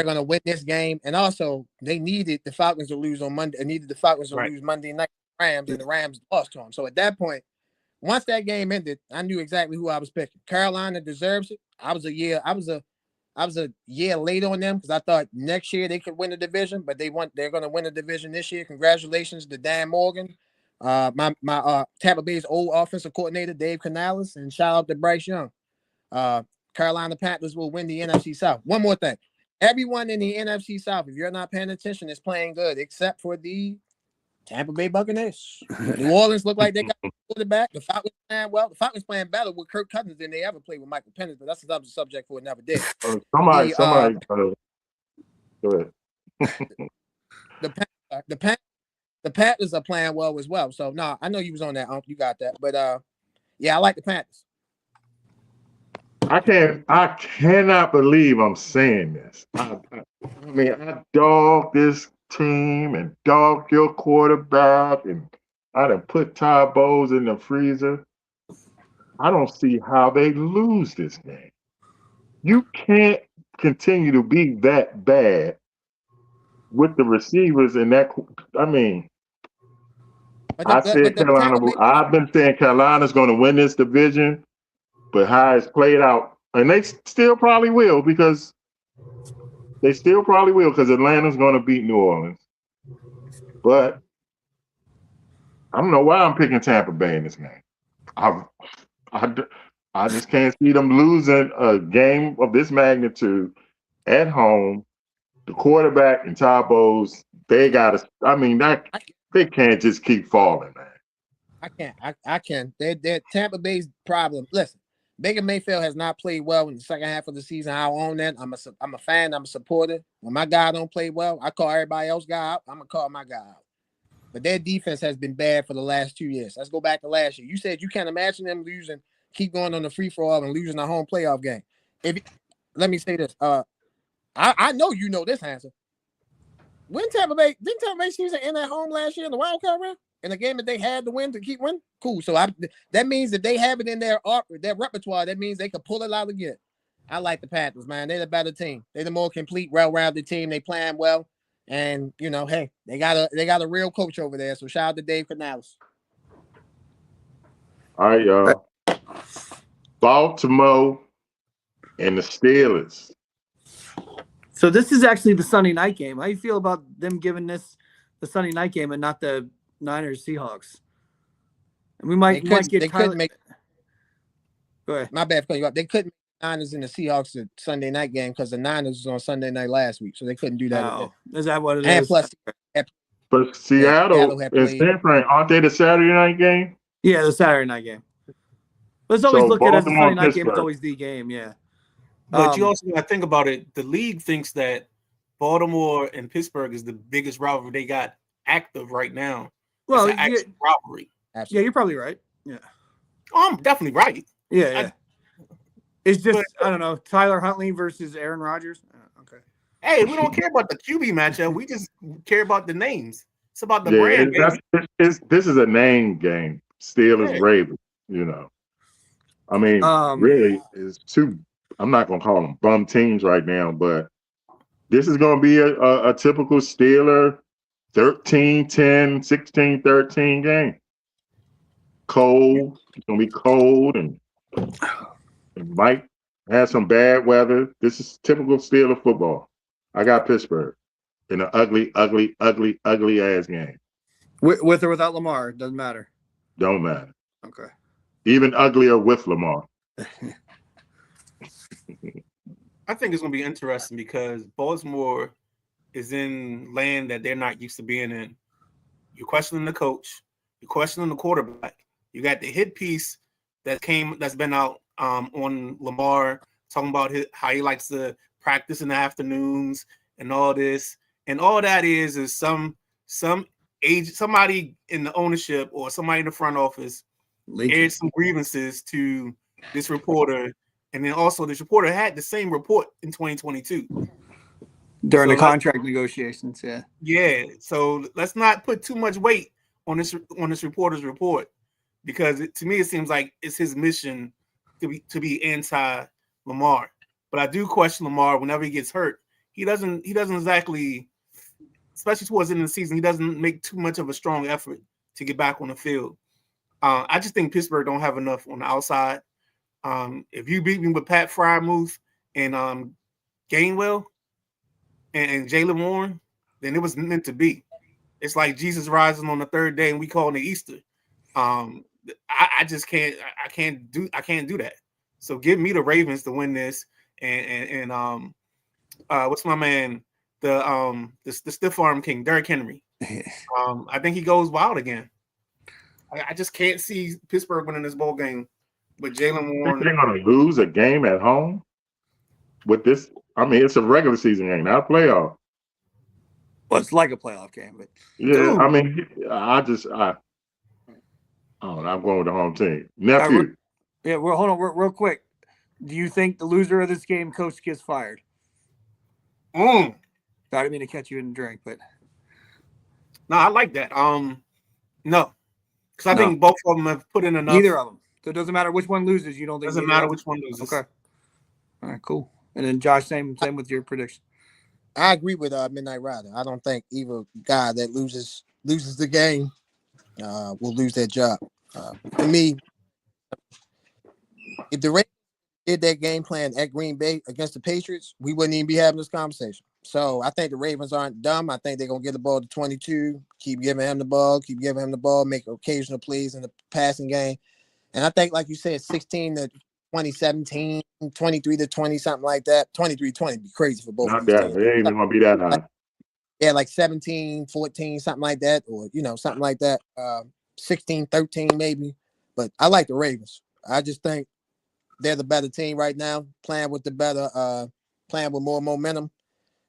gonna win this game. And also, they needed the Falcons to lose on Monday. They needed the Falcons to lose Monday night to the Rams, and the Rams lost to them. So at that point, once that game ended, I knew exactly who I was picking. Carolina deserves it. I was a year late on them because I thought next year they could win the division, but they're going to win the division this year. Congratulations to Dan Morgan, my Tampa Bay's old offensive coordinator Dave Canales, and shout out to Bryce Young. Carolina Panthers will win the NFC South. One more thing, everyone in the NFC South, if you're not paying attention, is playing good except for the Tampa Bay Buccaneers. New Orleans look like they got a quarterback. The Falcons playing well. The Falcons playing better with Kirk Cousins than they ever played with Michael Penix, but that's another subject for another day. Somebody Go ahead. The Panthers are playing well as well. So no, I know you was on that. You got that. But yeah, I like the Panthers. I cannot believe I'm saying this. I mean, I dog this team and dog your quarterback, and I done put Todd Bowles in the freezer. I don't see how they lose this game. You can't continue to be that bad with the receivers and that. I mean, I said The Carolina. Tampa Bay, I've been saying Carolina's going to win this division, but how it's played out, and they still probably will because Atlanta's going to beat New Orleans. But I don't know why I'm picking Tampa Bay in this game. I just can't see them losing a game of this magnitude at home. The quarterback and Todd Bowles, they got to. I mean, they can't just keep falling, man. I can. They're Tampa Bay's problem. Listen, Baker Mayfield has not played well in the second half of the season. I own that. I'm a fan. I'm a supporter. When my guy don't play well, I call everybody else guy out. I'm gonna call my guy out. But their defense has been bad for the last 2 years. Let's go back to last year. You said you can't imagine them keep going on the free for all and losing a home playoff game. Let me say this. I know you know this answer. Didn't Tampa Bay season end at home last year in the wild card round? In a game that they had to win to keep winning? Cool. So that means that they have it in their repertoire. That means they could pull it out again. I like the Panthers, man. They're the better team. They're the more complete, well-rounded team. They playing well. And hey, they got a real coach over there. So shout out to Dave Canales. All right, y'all. Baltimore and the Steelers. So this is actually the Sunday night game. How do you feel about them giving this the Sunday night game and not the Niners Seahawks? And we might get Tyler. Go ahead. My bad for cutting you up. They couldn't make the Niners and the Seahawks the Sunday night game because the Niners was on Sunday night last week, so they couldn't do that. Oh, is that what it and is? Plus, but Seattle and San Fran, aren't they the Saturday night game? Yeah, the Saturday night game. But it's always looked at as a Sunday night game. It's always the game, yeah. But you also got to think about it. The league thinks that Baltimore and Pittsburgh is the biggest rivalry they got active right now. Well, it's an active rivalry. Absolutely. Yeah, you're probably right. Yeah. Oh, I'm definitely right. Yeah. It's just, I don't know, Tyler Huntley versus Aaron Rodgers. Okay. Hey, we don't care about the QB matchup. We just care about the names. It's about the brand. This is a name game. Steelers, Ravens, I mean, really, it's two. I'm not going to call them bum teams right now, but this is going to be a typical Steeler 13-10, 16-13 game. Cold. It's going to be cold and it might have some bad weather. This is typical Steeler football. I got Pittsburgh in an ugly, ugly, ugly, ugly ass game. With or without Lamar, it doesn't matter. Don't matter. Okay. Even uglier with Lamar. I think it's going to be interesting because Baltimore is in land that they're not used to being in. You're questioning the coach. You're questioning the quarterback. You got the hit piece that's been out on Lamar, talking about how he likes to practice in the afternoons and all this. And all that is some somebody in the ownership or somebody in the front office aired some grievances to this reporter. And then also this reporter had the same report in 2022. During the contract negotiations, yeah. Yeah. So let's not put too much weight on this reporter's report because to me it seems like it's his mission to be anti-Lamar. But I do question Lamar whenever he gets hurt. He doesn't exactly, especially towards the end of the season, he doesn't make too much of a strong effort to get back on the field. I just think Pittsburgh don't have enough on the outside. If you beat me with Pat Frymuth and Gainwell and Jaylen Warren, then it was meant to be. It's like Jesus rising on the third day and we calling it Easter. I just can't. I can't do that. So give me the Ravens to win this. And what's my man? The stiff arm king, Derrick Henry. I think he goes wild again. I just can't see Pittsburgh winning this ball game with Jaylen Warren. They're going to lose a game at home with this. I mean, it's a regular season game, not a playoff. Well, it's like a playoff game, but Yeah, Dude. I mean, I don't know. I'm going with the home team. All right, Nephew. yeah. Well, hold on, real quick. Do you think the loser of this game, coach, gets fired? Mm. I didn't mean to catch you in a drink, but No, I like that. No, because I No. think both of them have put in enough. neither of them. So it doesn't matter which one loses. You don't think Doesn't neither matter of them? which one loses. Okay. All right, cool. And then Josh, same with your prediction. I agree with Midnight Rider. I don't think either guy that loses the game will lose their job. To me, if the Ravens did that game plan at Green Bay against the Patriots, we wouldn't even be having this conversation. So I think the Ravens aren't dumb. I think they're gonna get the ball to 22, keep giving him the ball, make occasional plays in the passing game. And I think, like you said, 16 to 20, 17, 23 to 20, something like that. 23-20 would be crazy for both of Not these that. teams. It ain't even going to be that high. Yeah, like 17, 14, something like that, or something like that. 16, 13 maybe. But I like the Ravens. I just think they're the better team right now, playing with more momentum,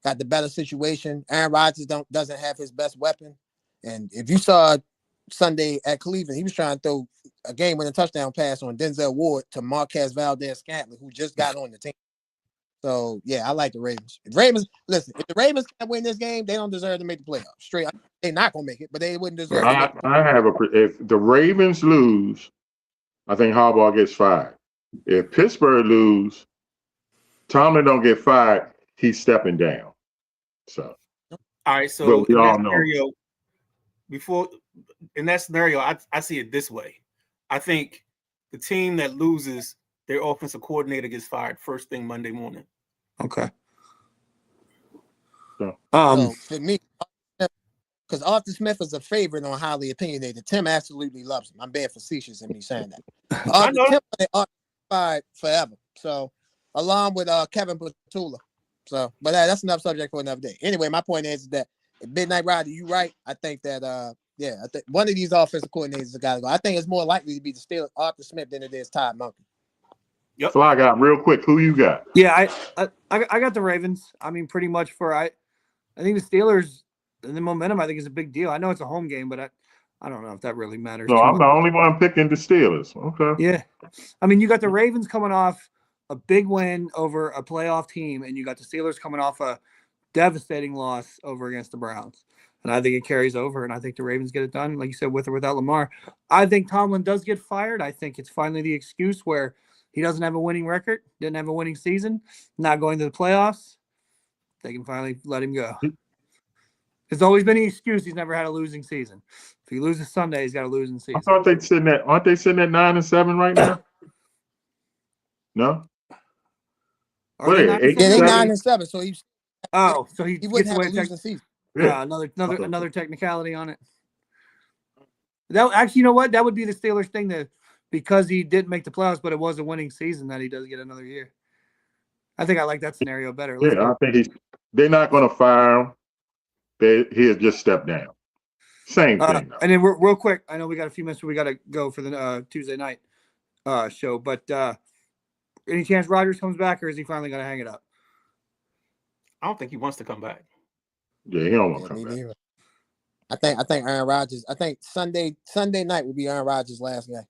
got the better situation. Aaron Rodgers doesn't have his best weapon. And if you saw Sunday at Cleveland, he was trying to throw a game-winning touchdown pass on Denzel Ward to Marquez Valdez-Scantling, who just got on the team. So yeah, I like the Ravens. If the Ravens can't win this game, they don't deserve to make the playoffs. Straight, they're not gonna make it, but they wouldn't deserve to make it. I have if the Ravens lose, I think Harbaugh gets fired. If Pittsburgh lose, Tomlin don't get fired, he's stepping down. So All right, so but we in all that know. scenario, I see it this way. I think the team that loses, their offensive coordinator gets fired first thing Monday morning. Okay. So for me, because Arthur Smith is a favorite on Highly Opinionated, Tim absolutely loves him. I'm being facetious in me saying that. I know. Tim Arthur fired forever. So along with Kevin Petula. So, but that's enough subject for another day. Anyway, my point is that Midnight Rider, you right. I think that I think one of these offensive coordinators has got to go. I think it's more likely to be the still Arthur Smith than it is Todd Monken. Yep. Fly got real quick. Who you got? Yeah, I got the Ravens. I mean, pretty much I think the Steelers and the momentum I think is a big deal. I know it's a home game, but I don't know if that really matters. No, I'm the only one picking the Steelers. Okay. Yeah. I mean, you got the Ravens coming off a big win over a playoff team, and you got the Steelers coming off a devastating loss over against the Browns. And I think it carries over, and I think the Ravens get it done, like you said, with or without Lamar. I think Tomlin does get fired. I think it's finally the excuse where he doesn't have a winning record, didn't have a winning season, not going to the playoffs. They can finally let him go. It's always been an excuse. He's never had a losing season. If he loses Sunday, he's got a losing season. I thought aren't they sitting at 9-7 right now? No? Are they 9-7? Yeah, they 9-7. So he gets wouldn't have away a losing season. Yeah. Another technicality on it. That actually, you know what? That would be the Steelers thing that because he didn't make the playoffs, but it was a winning season that he does get another year. I think I like that scenario better. I think they're not going to fire him. He'll just step down. Same thing. And then real quick, I know we got a few minutes, so we got to go for the Tuesday night show. But any chance Rodgers comes back, or is he finally going to hang it up? I don't think he wants to come back. Yeah, he don't want to come back. I think Aaron Rodgers. I think Sunday night will be Aaron Rodgers' last game.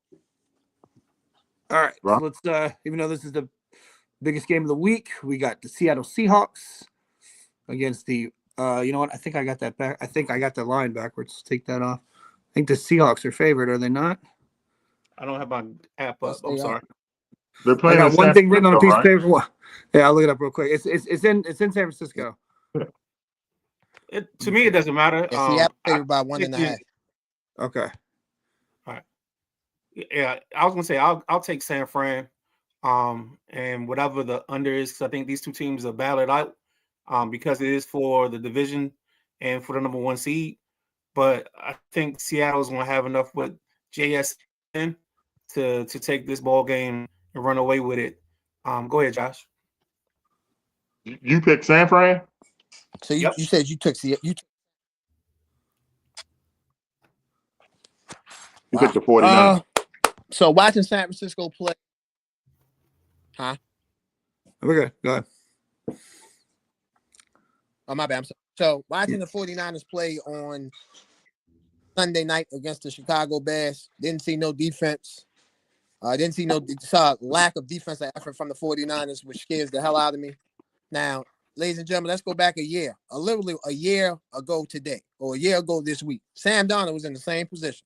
All right. So let's even though this is the biggest game of the week, we got the Seattle Seahawks against the you know what? I think I got that back. I think I got the line backwards. Take that off. I think the Seahawks are favored, are they not? I don't have my app up. I'm sorry. They're playing. I got one thing written on a piece of right? paper. Yeah, I'll look it up real quick. It's in San Francisco. To me, it doesn't matter. Yeah, Seattle favored by 1.5. Okay. All right. Yeah, I was gonna say I'll take San Fran, and whatever the under is, because I think these two teams are battled out, because it is for the division and for the number 1 seed. But I think Seattle's gonna have enough with JSN to take this ball game and run away with it. Go ahead, Josh. You picked San Fran? So you said you took Seattle. You picked the 49ers. So watching San Francisco play. Huh? We're good. Go ahead. Oh, my bad. I'm sorry. So watching the 49ers play on Sunday night against the Chicago Bears, didn't see no defense. Didn't see saw lack of defensive effort from the 49ers, which scares the hell out of me. Now, ladies and gentlemen, let's go back literally a year ago today, or a year ago this week. Sam Darnold was in the same position.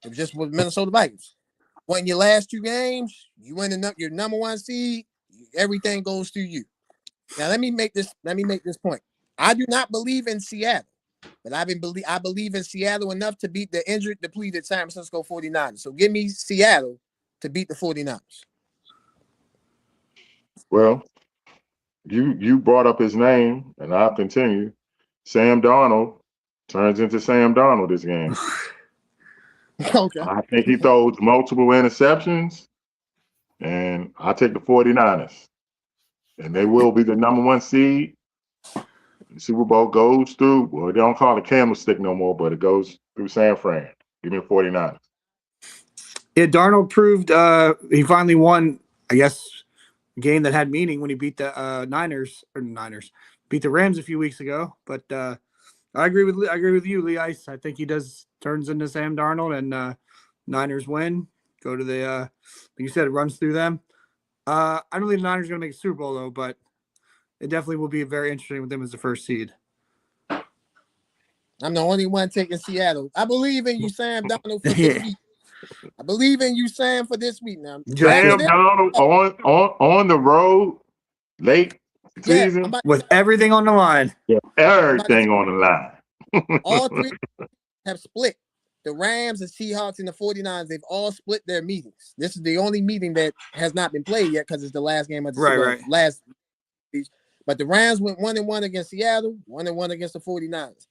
It was just with Minnesota Vikings. Won your last 2 games, you win your number 1 seed, everything goes through you. Now, let me make this point. I do not believe in Seattle, but I believe in Seattle enough to beat the injured, depleted San Francisco 49ers. So give me Seattle to beat the 49ers. Well, you brought up his name, and I'll continue. Sam Darnold turns into Sam Darnold this game. Okay. I think he throws multiple interceptions, and I take the 49ers. And they will be the number 1 seed. The Super Bowl goes through, well, they don't call it candlestick no more, but it goes through San Fran. Give me the 49ers. Yeah, Darnold proved he finally won, I guess, a game that had meaning when he beat the beat the Rams a few weeks ago. But I agree with you, Lee Ice. I think he turns into Sam Darnold, and Niners win. Go to the like you said, it runs through them. I don't think the Niners are going to make a Super Bowl though, but it definitely will be very interesting with them as the first seed. I'm the only one taking Seattle. I believe in you, Sam Darnold, for this week. I believe in you, Sam, for this week now. Sam Darnold on the road late season with everything on the line. Yeah, everything on the line. All 3 have split. The Rams, the Seahawks, and the 49ers, they've all split their meetings. This is the only meeting that has not been played yet because it's the last game of the last. But the Rams went 1-1 against Seattle, 1-1 against the 49ers.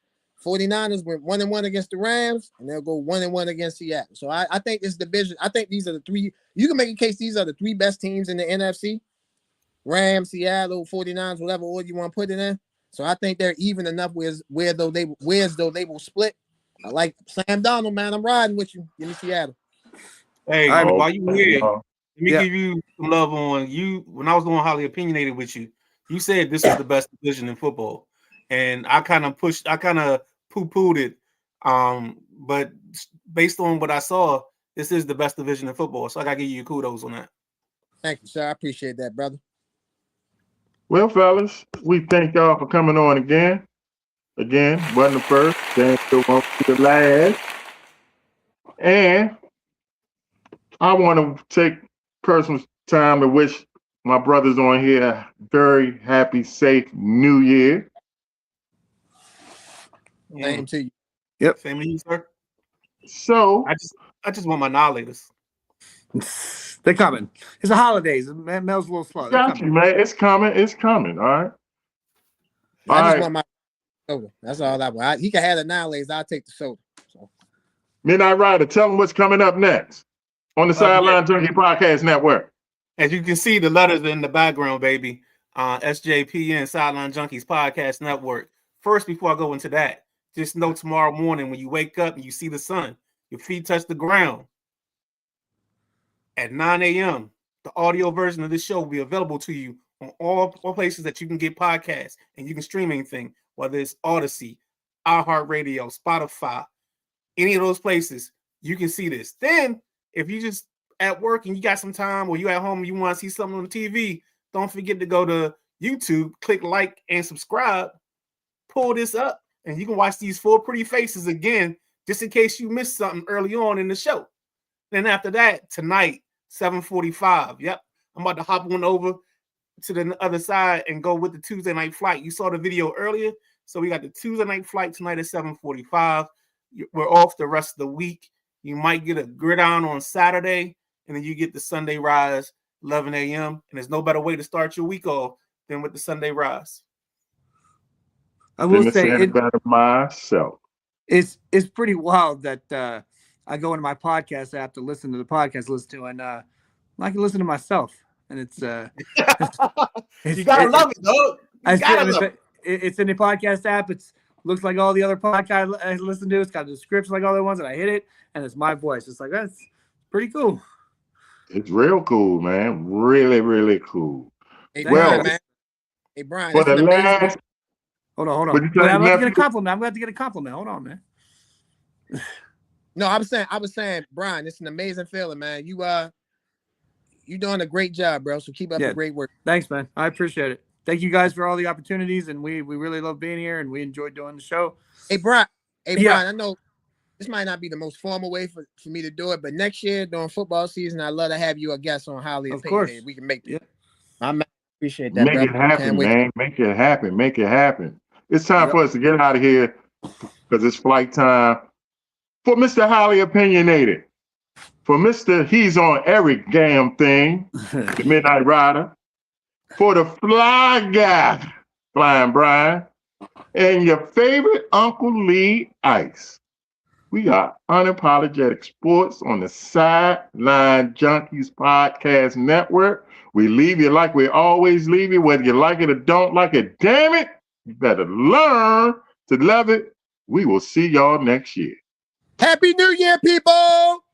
49ers went 1-1 against the Rams, and they'll go 1-1 against Seattle. So I think this division, I think these are the 3. You can make a case these are the 3 best teams in the NFC. Rams, Seattle, 49ers, whatever order you want to put it in. So I think they're even enough whereas though they will split. I like Sam Darnold, man. I'm riding with you. Give me Seattle. Hey, while you here, let me give you some love on you. When I was going highly opinionated with you, you said this is the best division in football. And I kind of poo-pooed it. But based on what I saw, this is the best division in football. So I gotta give you kudos on that. Thank you, sir. I appreciate that, brother. Well, fellas, we thank y'all for coming on again. Wasn't the first, then still won't be the last. And I want to take personal time to wish my brothers on here a very happy, safe New Year. Same to you. Yep. Same to you, sir. So I just want my annihilators. They're coming. It's the holidays. Mel's a little slow. Got you, man. It's coming. It's coming. All right. I just want my soda. That's all I want. He can have the annihilators. I'll take the soda. So. Midnight Rider, tell them what's coming up next on the Sideline Junkie Podcast Network. As you can see, the letters in the background, baby. SJPN, Sideline Junkies Podcast Network. First, before I go into that, just know tomorrow morning when you wake up and you see the sun, your feet touch the ground. At 9 a.m., the audio version of this show will be available to you on all places that you can get podcasts and you can stream anything, whether it's Odyssey, iHeartRadio, Spotify, any of those places, you can see this. Then, if you just at work and you got some time or you at home and you want to see something on the TV, don't forget to go to YouTube, click like and subscribe, pull this up, and you can watch these 4 pretty faces again, just in case you missed something early on in the show. Then after that, tonight, 7:45. Yep, I'm about to hop on over to the other side and go with the Tuesday night flight. You saw the video earlier, so we got the Tuesday night flight tonight at 7:45. We're off the rest of the week. You might get a gridiron on Saturday, and then you get the Sunday rise, 11 a.m. And there's no better way to start your week off than with the Sunday rise. I will say it better myself. It's pretty wild that I go into my podcast app to listen to the podcast and I can listen to myself, and it's you gotta love it, though. It's in the podcast app. It looks like all the other podcasts I listen to. It's got the description like all the ones, and I hit it, and it's my voice. It's like that's pretty cool. It's real cool, man. Really, really cool. Hey, well, Brian, man. Hey, Brian. For the last, Hold on. What'd you say, Wait, I'm about to get a nephew? compliment. I'm about to get a compliment. Hold on, man. No, I was saying, Brian, it's an amazing feeling, man. You doing a great job, bro. So keep up the great work. Thanks, man. I appreciate it. Thank you guys for all the opportunities, and we really love being here, and we enjoy doing the show. Hey, Brian. Brian, I know this might not be the most formal way for me to do it, but next year during football season, I'd love to have you a guest on Highly Opinionated. We can make it. I appreciate that, Make bro. it happen, man. Make it happen. Make it happen. It's time for us to get out of here because it's flight time. For Mr. Highly Opinionated, for Mr. He's on every damn thing, the Midnight Rider, for the fly guy, Flying Brian, and your favorite Uncle Lee Ice. We are Unapologetic Sports on the Sideline Junkies Podcast Network. We leave you like we always leave you, whether you like it or don't like it. Damn it, you better learn to love it. We will see y'all next year. Happy New Year, people!